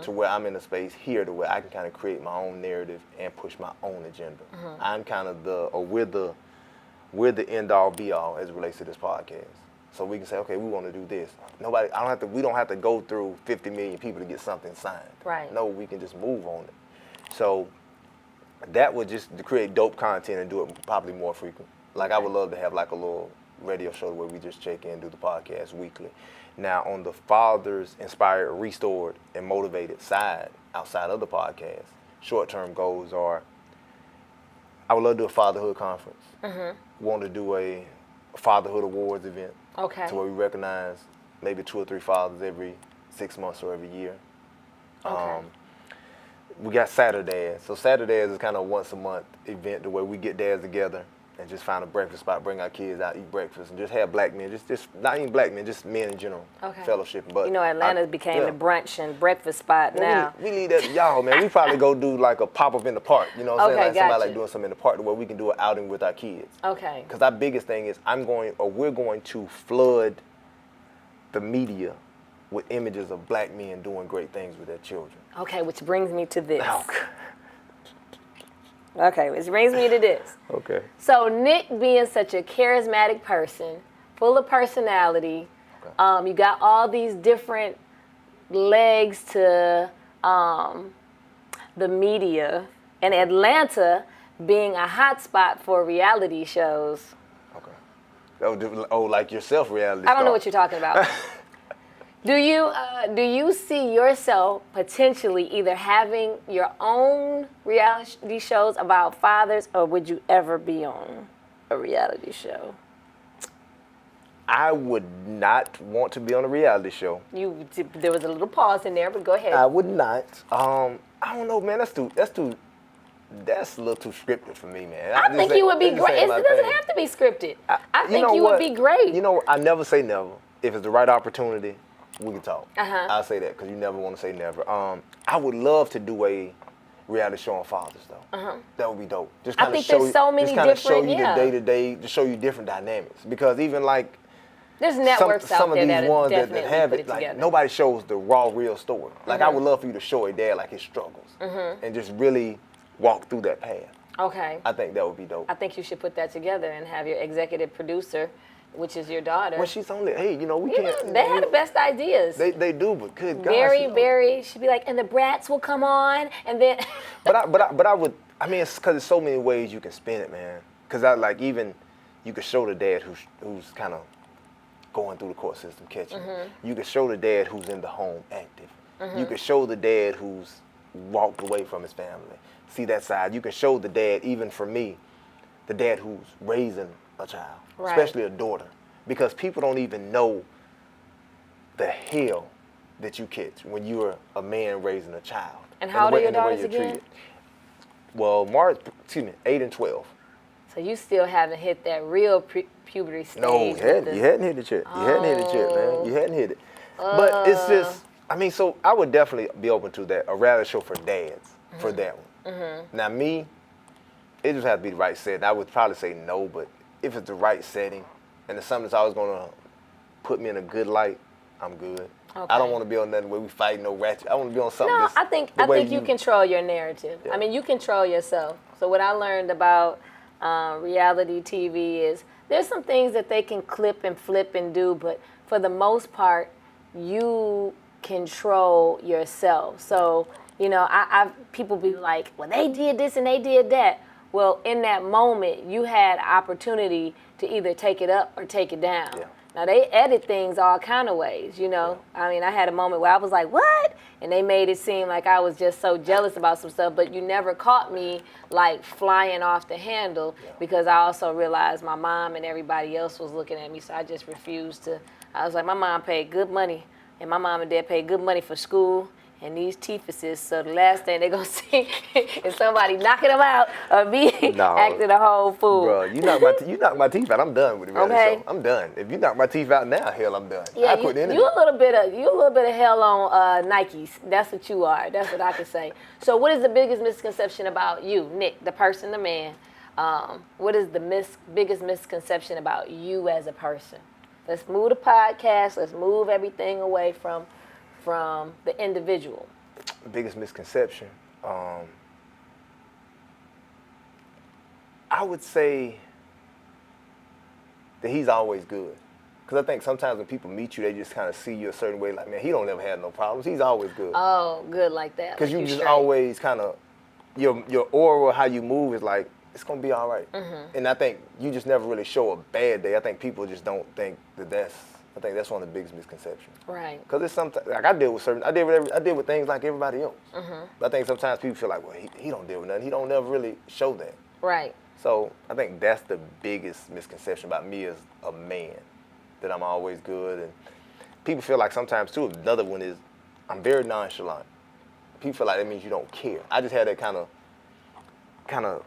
to where I'm in a space here to where I can kind of create my own narrative and push my own agenda. I'm kind of we're the end all be all as it relates to this podcast. So we can say, okay, we want to do this. We don't have to go through 50 million people to get something signed. Right. No, we can just move on it. So that would just create dope content and do it probably more frequent. Like I would love to have like a little radio show where we just check in, do the podcast weekly. Now on the fathers inspired, restored, and motivated side, outside of the podcast, short-term goals are, I would love to do a fatherhood conference. Want to do a fatherhood awards event. Okay. To where we recognize maybe 2 or 3 fathers every 6 months or every year. Okay. We got Saturdays. So Saturdays is kind of a once a month event to where we get dads together and just find a breakfast spot, bring our kids out, eat breakfast, and just have black men, just not even black men, just men in general, fellowship. But you know, Atlanta became the brunch and breakfast spot now. We leave that to y'all, man. We probably go do like a pop-up in the park, you know what I'm saying? Like somebody like doing something in the park where we can do an outing with our kids. Okay. Because our biggest thing is we're going to flood the media with images of black men doing great things with their children. Okay, which brings me to this. Oh, Okay, which brings me to this. okay. So Nick being such a charismatic person, full of personality, you got all these different legs to the media, and Atlanta being a hot spot for reality shows. Okay. Oh, like yourself, reality I don't know star. what you're talking about. Do you see yourself potentially either having your own reality shows about fathers, or would you ever be on a reality show? I would not want to be on a reality show. There was a little pause in there, but go ahead. I would not. I don't know, man. That's a little too scripted for me, man. I think you would be great. It doesn't have to be scripted. I think you would be great. You know, I never say never. If it's the right opportunity, we can talk. I'll say that because you never want to say never. I would love to do a reality show on fathers, though. That would be dope. Just kind of show you, show you the day-to-day, to show you different dynamics. Because even like there's networks some out there of these ones that definitely have put it, it like together. nobody shows the raw, real story. Like I would love for you to show a dad like his struggles and just really walk through that path. Okay. I think that would be dope. I think you should put that together and have your executive producer, which is your daughter. Well, she's only, hey, you know, we can't. They have the best ideas. They do, but good God. Very, she'd be like, and the brats will come on, and then. but I would, I mean, it's because there's so many ways you can spin it, man. Because I like even, you could show the dad who's kind of going through the court system, catching. You could show the dad who's in the home, active. You could show the dad who's walked away from his family. See that side. You can show the dad, even for me, the dad who's raising a child, especially a daughter, because people don't even know the hell that you catch when you're a man raising a child. And how old are your daughters again? Well, 8 and 12. So you still haven't hit that real puberty stage. No, you hadn't hit it yet. You hadn't hit it yet, man. You hadn't hit it. But it's just, I mean, so I would definitely be open to that, a reality show for dads, for that one. Now me, it just has to be the right setting. I would probably say no, but if it's the right setting and it's something that's always gonna put me in a good light, I'm good. Okay. I don't want to be on nothing where we fight no ratchet. I want to be on something. No, that's I think you control your narrative. Yeah. I mean, you control yourself. So what I learned about reality TV is there's some things that they can clip and flip and do, but for the most part, you control yourself. So, you know, people be like, well, they did this and they did that. Well, in that moment, you had opportunity to either take it up or take it down. Yeah. Now, they edit things all kind of ways, you know. I mean, I had a moment where I was like, what? And they made it seem like I was just so jealous about some stuff, but you never caught me, like, flying off the handle because I also realized my mom and everybody else was looking at me, so I just refused to. I was like, my mom paid good money, and my mom and dad paid good money for school and these teethuses, so the last thing they're going to see is somebody knocking them out or me acting a whole fool. Bro, you knock my teeth out, I'm done with the reality show. I'm done. If you knock my teeth out now, hell, I'm done. Yeah, I quit the internet. you a little bit of hell on Nikes. That's what you are. That's what I can say. So what is the biggest misconception about you, Nick, the person, the man? What is the biggest misconception about you as a person? Let's move the podcast. Let's move everything away from the individual. The biggest misconception, I would say that he's always good. Because I think sometimes when people meet you, they just kind of see you a certain way, like, man, he don't ever have no problems. He's always good. Oh, good like that. Because like you just straight. always kind of, your aura, how you move is like, it's going to be all right. And I think you just never really show a bad day. I think people just don't think I think that's one of the biggest misconceptions. Right. Because it's sometimes, like I deal with things like everybody else. But I think sometimes people feel like, well, he don't deal with nothing. He don't never really show that. Right. So I think that's the biggest misconception about me as a man, that I'm always good. And people feel like sometimes too, another one is I'm very nonchalant. People feel like that means you don't care. I just had that kind of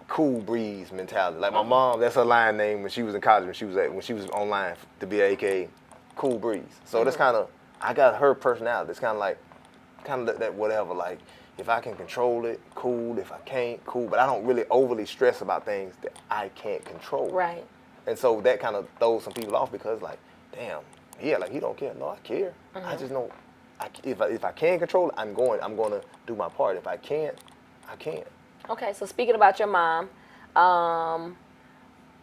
cool breeze mentality. Like my mom, that's her line name when she was in college, when she was online to be AKA Cool Breeze. So that's kind of, I got her personality. It's kind of that whatever, like if I can control it, cool. If I can't, cool. But I don't really overly stress about things that I can't control. Right. And so that kind of throws some people off because like, damn, yeah, like he don't care. No, I care. I just know, if I can control it, I'm going to do my part. If I can't, I can't. Okay, so speaking about your mom,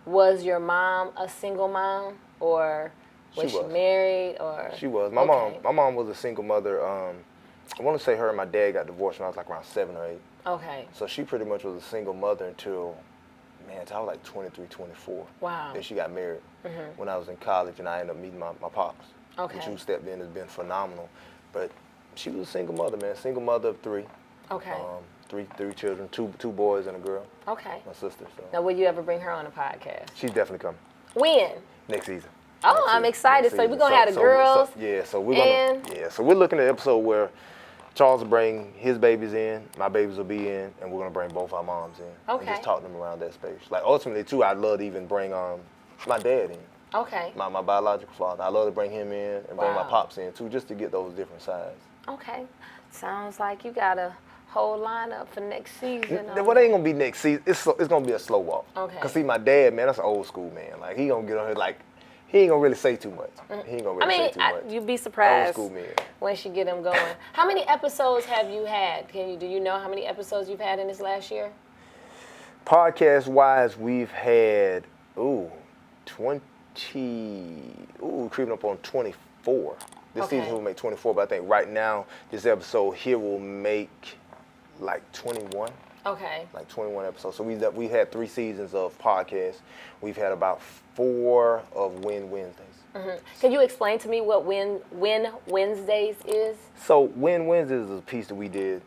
was your mom a single mom, or was she married, or? She was. My mom was a single mother. I want to say her and my dad got divorced when I was like around 7 or 8. Okay. So she pretty much was a single mother until I was like 23, 24. Wow. Then she got married when I was in college, and I ended up meeting my pops. Okay. Which, who stepped in, has been phenomenal. But she was a single mother, man. Single mother of 3. Okay. Three children, two boys and a girl. Okay. My sister. So. Now, will you ever bring her on a podcast? She's definitely coming. When? Next season. Oh, I'm excited. So we're gonna have the girls. So we're looking at an episode where Charles will bring his babies in, my babies will be in, and we're gonna bring both our moms in. Okay. And just talk to them around that space. Like ultimately too, I'd love to even bring my dad in. Okay. My biological father. I'd love to bring him in and bring my pops in too, just to get those different sides. Okay. Sounds like you got a whole lineup for next season. Well, it ain't gonna be next season. It's gonna be a slow walk. Okay. Cause see, my dad, man, that's an old school man. Like he gonna get on here, like he ain't gonna really say too much. He ain't gonna really say too much. You'd be surprised old school man. Once you get him going. How many episodes have you had? Do you know how many episodes you've had in this last year? Podcast wise, we've had creeping up on 24. This season will make 24, but I think right now this episode here will make like 21. Okay. Like 21 episodes. So we had 3 seasons of podcasts. We've had about 4 of Win Wednesdays. Can you explain to me what Win Wednesdays is? So Win Wednesdays is a piece that we did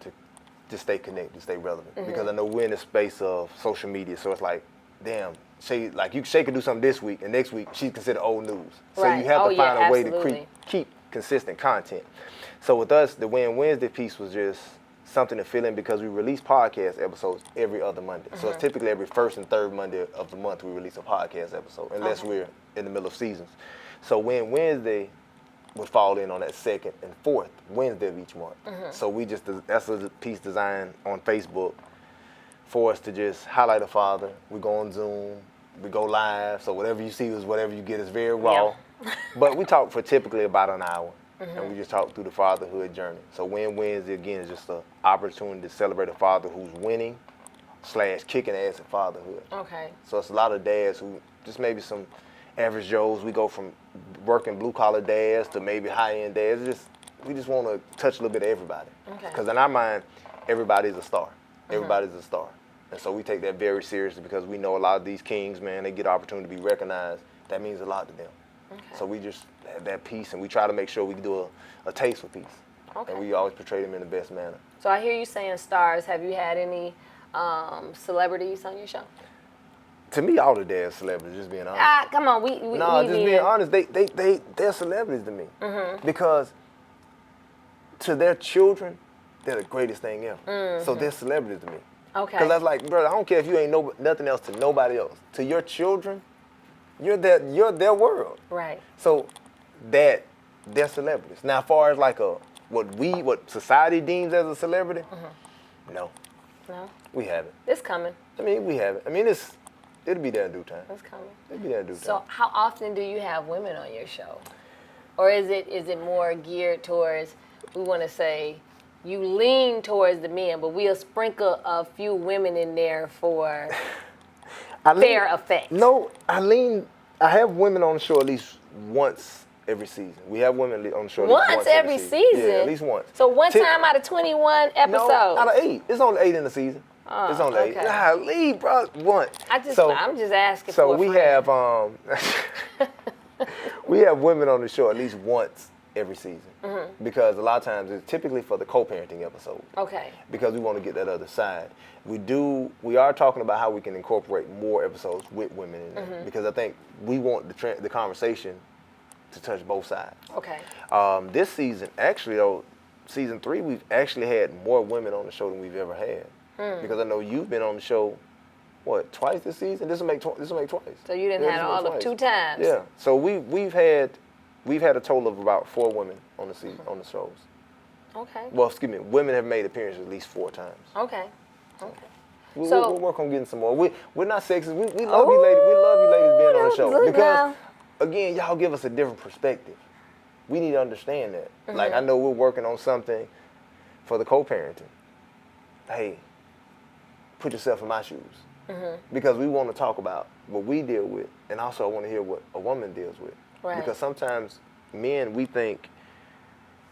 to stay connected, to stay relevant. Because I know we're in the space of social media, so it's like, damn, Shea could do something this week, and next week she's considered old news. So you have to find a way to keep consistent content. So with us, the Win Wednesday piece was just something to fill in because we release podcast episodes every other Monday. So it's typically every first and third Monday of the month we release a podcast episode, unless we're in the middle of seasons. So when Wednesday would fall in on that second and fourth Wednesday of each month. So that's a piece designed on Facebook for us to just highlight a father. We go on Zoom, we go live, so whatever you see is whatever you get. Is very raw. Yeah. But we talk for typically about an hour. And we just talk through the fatherhood journey. So Wednesday, again, is just an opportunity to celebrate a father who's winning / kicking ass at fatherhood. Okay. So it's a lot of dads who, just maybe some average Joes, we go from working blue-collar dads to maybe high-end dads. We just want to touch a little bit of everybody. Okay. Because in our mind, everybody's a star. Everybody's a star. And so we take that very seriously because we know a lot of these kings, man, they get an opportunity to be recognized. That means a lot to them. Okay. So we just have that piece, and we try to make sure we do a tasteful piece. Okay. And we always portray them in the best manner. So I hear you saying stars. Have you had any celebrities on your show? To me, all the dads celebrities, just being honest. Come on, being honest, they're celebrities to me. Because to their children, they're the greatest thing ever. So they're celebrities to me. Okay. Because that's like, brother, I don't care if you ain't nothing else to nobody else. To your children, you're their world. Right. So they're celebrities. Now, as far as like what society deems as a celebrity, no. No? We haven't. It's coming. I mean, we haven't. I mean, it'll be there in due time. It's coming. It'll be there in due time. So how often do you have women on your show? Or is it more geared towards, we want to say, you lean towards the men, but we'll sprinkle a few women in there for fair effect? No, I have women on the show at least once every season. We have women on the show once every season? Yeah, at least once. So one time out of 21 episodes? No, out of 8. It's only 8 in the season. It's only 8. Golly, bro, once. I'm just asking so for a friend. We have women on the show at least once every season. Because a lot of times it's typically for the co-parenting episode. Okay. Because we want to get that other side. We are talking about how we can incorporate more episodes with women in there. Because I think we want the conversation to touch both sides. Okay. This season, actually though, season 3, we've actually had more women on the show than we've ever had. Because I know you've been on the show, twice this season? This will make twice. So you didn't have all of 2 times. Yeah. So we've had a total of about 4 women on the season, on the shows. Okay. Well, excuse me, women have made appearances at least 4 times. Okay. Okay. We'll work on getting some more. We're not sexist. We love you ladies. We love you ladies being on the show. Because, again, y'all give us a different perspective. We need to understand that. Like, I know we're working on something for the co-parenting. Hey, put yourself in my shoes. Because we want to talk about what we deal with, and also I want to hear what a woman deals with. Right. Because sometimes men, we think,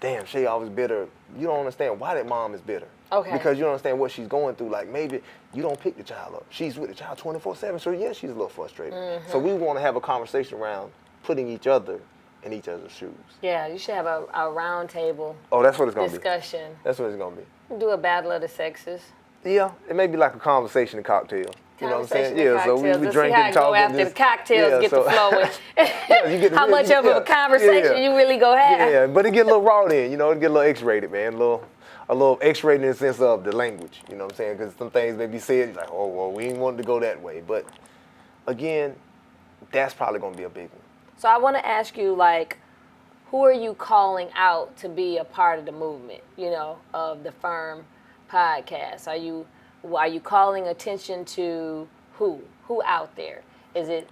damn, Shea always bitter. You don't understand why that mom is bitter. Okay. Because you don't understand what she's going through. Like, maybe you don't pick the child up. She's with the child 24/7, so yeah, she's a little frustrated. So we want to have a conversation around putting each other in each other's shoes. Yeah, you should have a round table. Oh, that's what it's going to be. Discussion. That's what it's going to be. Do a battle of the sexes. Yeah, it may be like a conversation and cocktail. You know what I'm saying? Yeah, so we drink and talk. After the cocktails get to flowing. How much of a conversation you really go have? Yeah, but it get a little raw then, it get a little X-rated, man. A little X-rated in the sense of the language, you know what I'm saying? Because some things may be said, like, oh, well, we ain't wanted to go that way. But again, that's probably going to be a big one. So I want to ask you, like, who are you calling out to be a part of the movement, of the Firm podcast? Are you calling attention to who out there? Is it,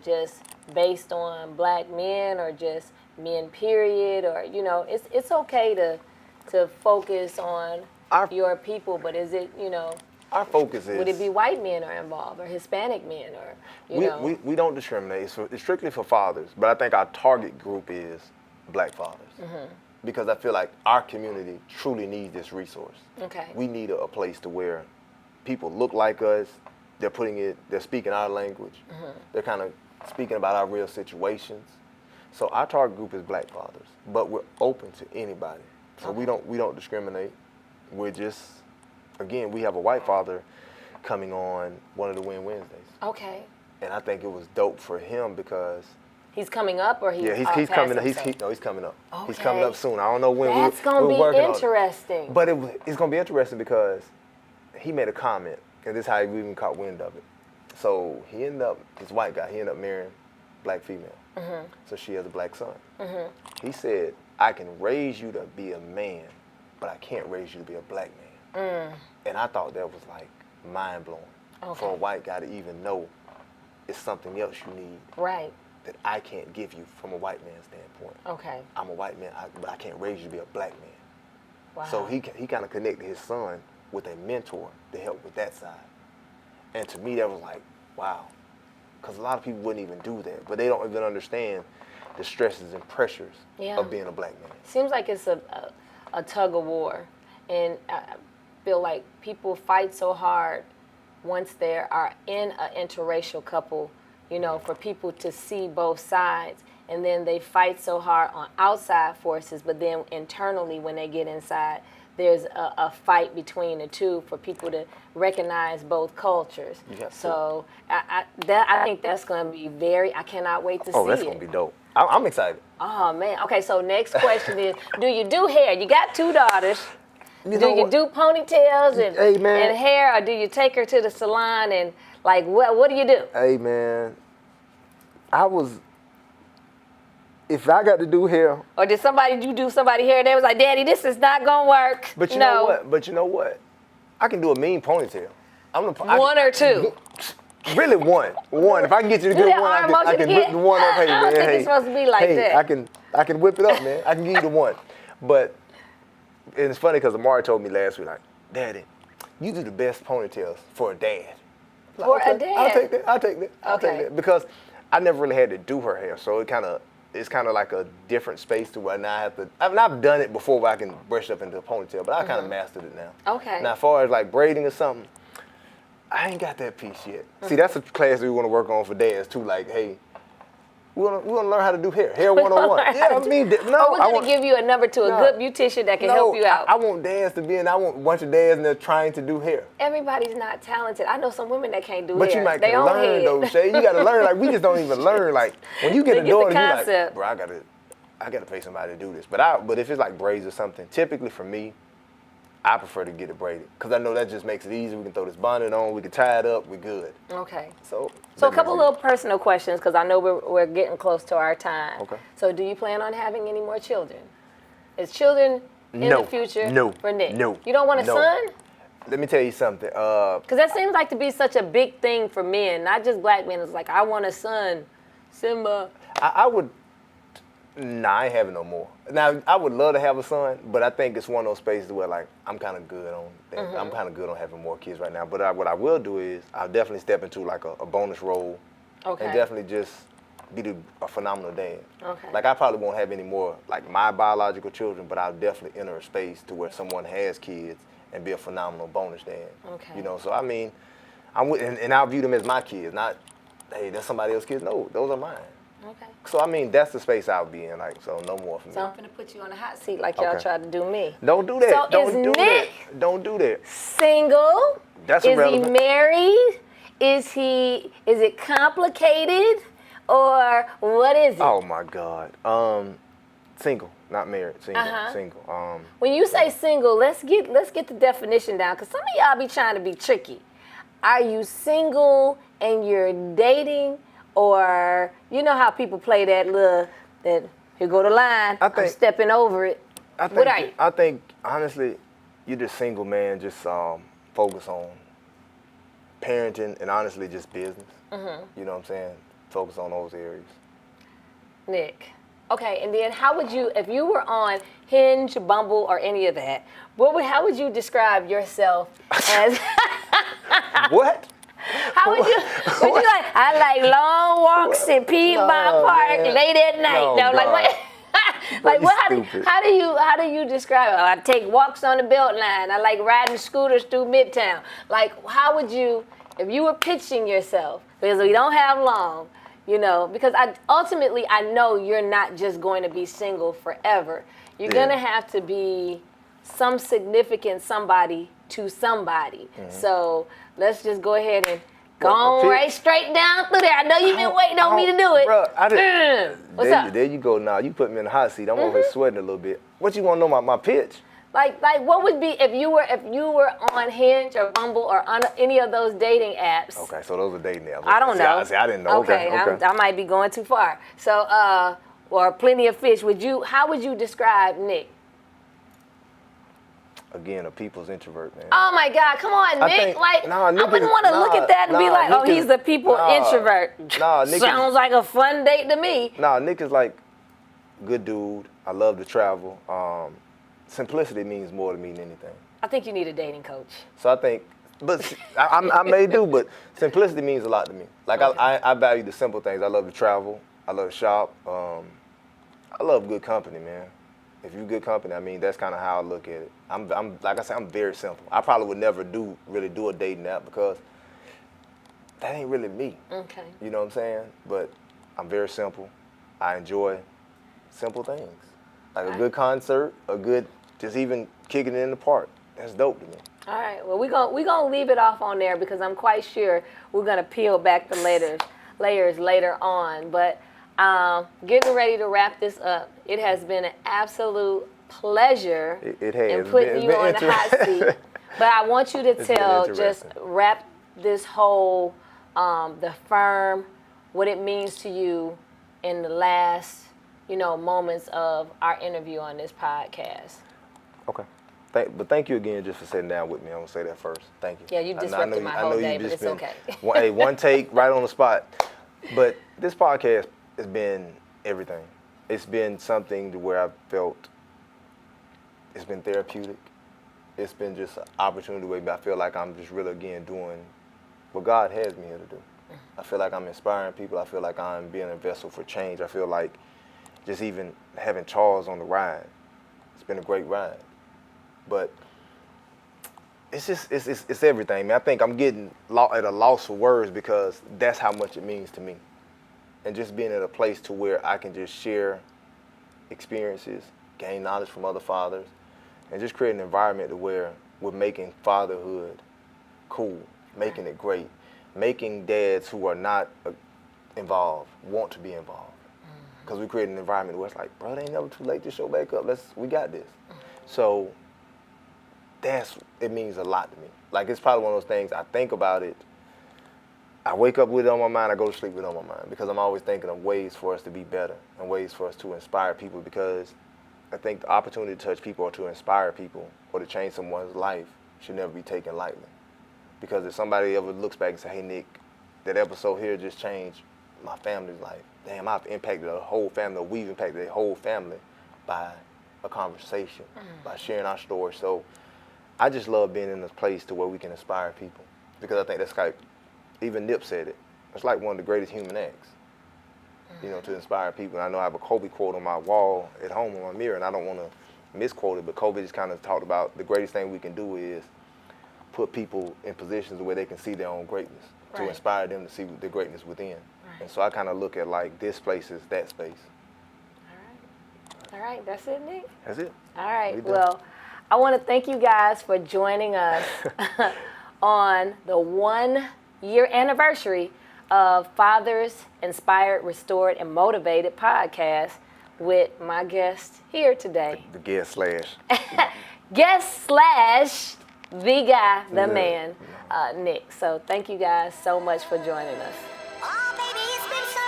just based on black men or just men period? Or, it's okay to focus on your people, but is it, our focus is... Would it be white men are involved or Hispanic men or, We don't discriminate. It's strictly for fathers, but I think our target group is black fathers. Because I feel like our community truly needs this resource. Okay. We need a place to where people look like us, they're speaking our language, they're kind of speaking about our real situations. So our target group is black fathers, but we're open to anybody. So we don't discriminate. We're just, again, we have a white father coming on one of the Wednesdays. Okay. And I think it was dope for him because He's coming up, or he's he's coming up. He's coming up. Okay. He's coming up soon. I don't know when. That's gonna be interesting. But it's gonna be interesting because he made a comment, and this is how we even caught wind of it. So this white guy, he ended up marrying a black female. So she has a black son. He said, I can raise you to be a man, but I can't raise you to be a black man. And I thought that was like mind blowing for a white guy to even know it's something else you need. Right. That I can't give you from a white man's standpoint. Okay. I'm a white man, but I can't raise you to be a black man. Wow. So he kind of connected his son with a mentor to help with that side. And to me, that was like, wow. Because a lot of people wouldn't even do that, but they don't even understand the stresses and pressures of being a black man. Seems like it's a tug of war. And I feel like people fight so hard once they are in an interracial couple, you know, for people to see both sides. And then they fight so hard on outside forces, but then internally when they get inside, there's a fight between the two for people to recognize both cultures. So I think that's going to be I cannot wait to see it. Oh, that's going to be dope. I'm excited. Oh, man. Okay, so next question is, do you do hair? You got 2 daughters. Do you do ponytails and hair, or do you take her to the salon and, like, what do you do? Hey, man, if I got to do hair. Or did you do somebody hair and they was like, Daddy, this is not going to work. But you know what? I can do a mean ponytail. One or 2? Really one. If I can get you to do one, I can whip the one up. Hey, man, I don't think it's supposed to be like that. I can whip it up, man. I can give you the one. But and it's funny because Amari told me last week, like, Daddy, you do the best ponytails for a dad. For a dad? I'll take that. Because I never really had to do her hair, so it's kind of like a different space to where now I have to. I've done it before where I can brush up into a ponytail, but I kind of mastered it now. Okay. Now, as far as like braiding or something, I ain't got that piece yet. See, that's a class we want to work on for dads too. Like, hey, we want to learn how to do hair 101. Yeah, I mean, no. We're going to give you a number to a good beautician that can help you out. I want dads to be in. I want a bunch of dads and they're trying to do hair. Everybody's not talented. I know some women that can't do hair. But you might can learn though, Shea. You got to learn. Like, we just don't even learn. Like, when you get a daughter, you're like, bro, I got to pay somebody to do this. But if it's like braids or something, typically for me, I prefer to get it braided because I know that just makes it easy. We can throw this bonnet on, we can tie it up, we're good. Okay. So a couple little personal questions because I know we're getting close to our time. Okay. So do you plan on having any more children? Is children in the future for Nick? No. You don't want a son? Let me tell you something. Because that seems like to be such a big thing for men, not just black men. It's like, I want a son, Simba. I would. Nah, I ain't having no more. Now, I would love to have a son, but I think it's one of those spaces where, like, I'm kind of good on that. I'm kind of good on having more kids right now. But what I will do is I'll definitely step into, like, a bonus role. Okay. And definitely just be a phenomenal dad. Okay. Like, I probably won't have any more, like, my biological children, but I'll definitely enter a space to where someone has kids and be a phenomenal bonus dad. Okay. You know, so, I mean, and I'll view them as my kids, not, hey, that's somebody else's kids. No, those are mine. Okay. So, I mean, that's the space I'll be in, like, so no more for me. So I'm going to put you on the hot seat like y'all tried to do me. Don't do that. So Don't is do Nick that. Don't do that. Single? That's Is irrelevant. he married? Is it complicated? Or what is it? Oh, my God. Single, not married. Single. When you say single, let's get the definition down, because some of y'all be trying to be tricky. Are you single and you're dating? Or, you know how people play that here go the line, I'm stepping over it. What are you? I think, honestly, you're just single, man, just focus on parenting and honestly just business. You know what I'm saying? Focus on those areas. Nick. Okay, and then how would you, if you were on Hinge, Bumble, or any of that, how would you describe yourself as... What? How would you like, I like long walks in Piedmont Park late at night. Like what? How do you describe it? I take walks on the Beltline. I like riding scooters through Midtown. Like, how would you, if you were pitching yourself, because we don't have long, you know, because ultimately I know you're not just going to be single forever. You're going to have to be some significant somebody to somebody. So let's just go ahead and Go right straight down through there. I know you've been waiting on me to do it. Bro, I didn't. What's up? There you go now. You put me in the hot seat. I'm over here sweating a little bit. What you want to know about my pitch? Like what would be if you were on Hinge or Bumble or on any of those dating apps? Okay, so those are dating apps. I don't know. See, I didn't know. Okay. I might be going too far. So, or Plenty of Fish. How would you describe Nick? Again, a people's introvert, man. Oh my God, come on, Nick. Nick I wouldn't want to look at that and be like, oh, he's the people introvert. Nick sounds like a fun date to me. Nick is like good dude. I love to travel. Simplicity means more to me than anything. I think you need a dating coach. So I think, but I may do, but simplicity means a lot to me. Like okay. I value the simple things. I love to travel. I love to shop. I love good company, man. If you're good company, I mean, that's kind of how I look at it. I'm like I said, I'm very simple. I probably would never really do a dating app because that ain't really me. Okay. You know what I'm saying? But I'm very simple. I enjoy simple things. Like a good concert, just even kicking it in the park. That's dope to me. All right. Well, we're gonna leave it off on there because I'm quite sure we're gonna peel back the layers later on. But getting ready to wrap this up. It has been an absolute pleasure in putting you on the hot seat. But I want you to just wrap this whole, the firm, what it means to you in the last, moments of our interview on this podcast. Okay. But thank you again just for sitting down with me. I'm going to say that first. Thank you. Yeah, you disrupted my whole day, but it's okay. One take right on the spot. But this podcast has been everything. It's been something to where I felt it's been therapeutic. It's been just an opportunity where I feel like I'm just really, again, doing what God has me here to do. I feel like I'm inspiring people. I feel like I'm being a vessel for change. I feel like just even having Charles on the ride, it's been a great ride. But it's just, it's everything, man. I think I'm getting at a loss for words because that's how much it means to me. And just being at a place to where I can just share experiences, gain knowledge from other fathers, and just create an environment to where we're making fatherhood cool, making it great, making dads who are not involved want to be involved. Because we create an environment where it's like, bro, it ain't never too late to show back up. We got this. So it means a lot to me. Like, it's probably one of those things, I think about it, I wake up with it on my mind, I go to sleep with it on my mind, because I'm always thinking of ways for us to be better and ways for us to inspire people, because I think the opportunity to touch people or to inspire people or to change someone's life should never be taken lightly. Because if somebody ever looks back and say, hey, Nick, that episode here just changed my family's life. Damn, I've impacted a whole family, or we've impacted a whole family by a conversation, by sharing our story. So I just love being in this place to where we can inspire people, because I think that's like, even Nip said it, it's like one of the greatest human acts, to inspire people. And I know I have a Kobe quote on my wall at home on my mirror, and I don't want to misquote it, but Kobe just kind of talked about the greatest thing we can do is put people in positions where they can see their own greatness, to inspire them to see the greatness within. Right. And so I kind of look at like this place is that space. All right, that's it, Nick? That's it. All right, well, I want to thank you guys for joining us on the 1-year anniversary of Fathers Inspired, Restored, and Motivated podcast with my guest here today. The guest slash. Guest slash the guy, the man, Nick. So thank you guys so much for joining us. Oh, baby, it's been so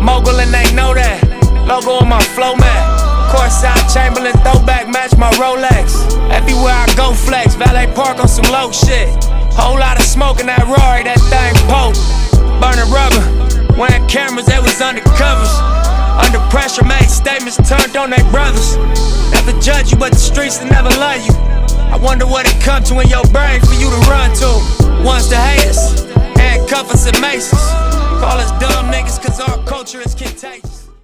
Mogul and they know that. Logo on my flow mat. Courtside Chamberlain throwback match my Rolex. Everywhere I go flex. Valet park on some low shit. Whole lot of smoke in that Rory, that thing poke. Burning rubber. Wearing cameras, they was undercovers. Under pressure, made statements turned on their brothers. Never judge you, but the streets will never love you. I wonder what it come to in your brain for you to run to. One's the haters, handcuff us and maces. Call us dumb niggas cause our culture is contagious.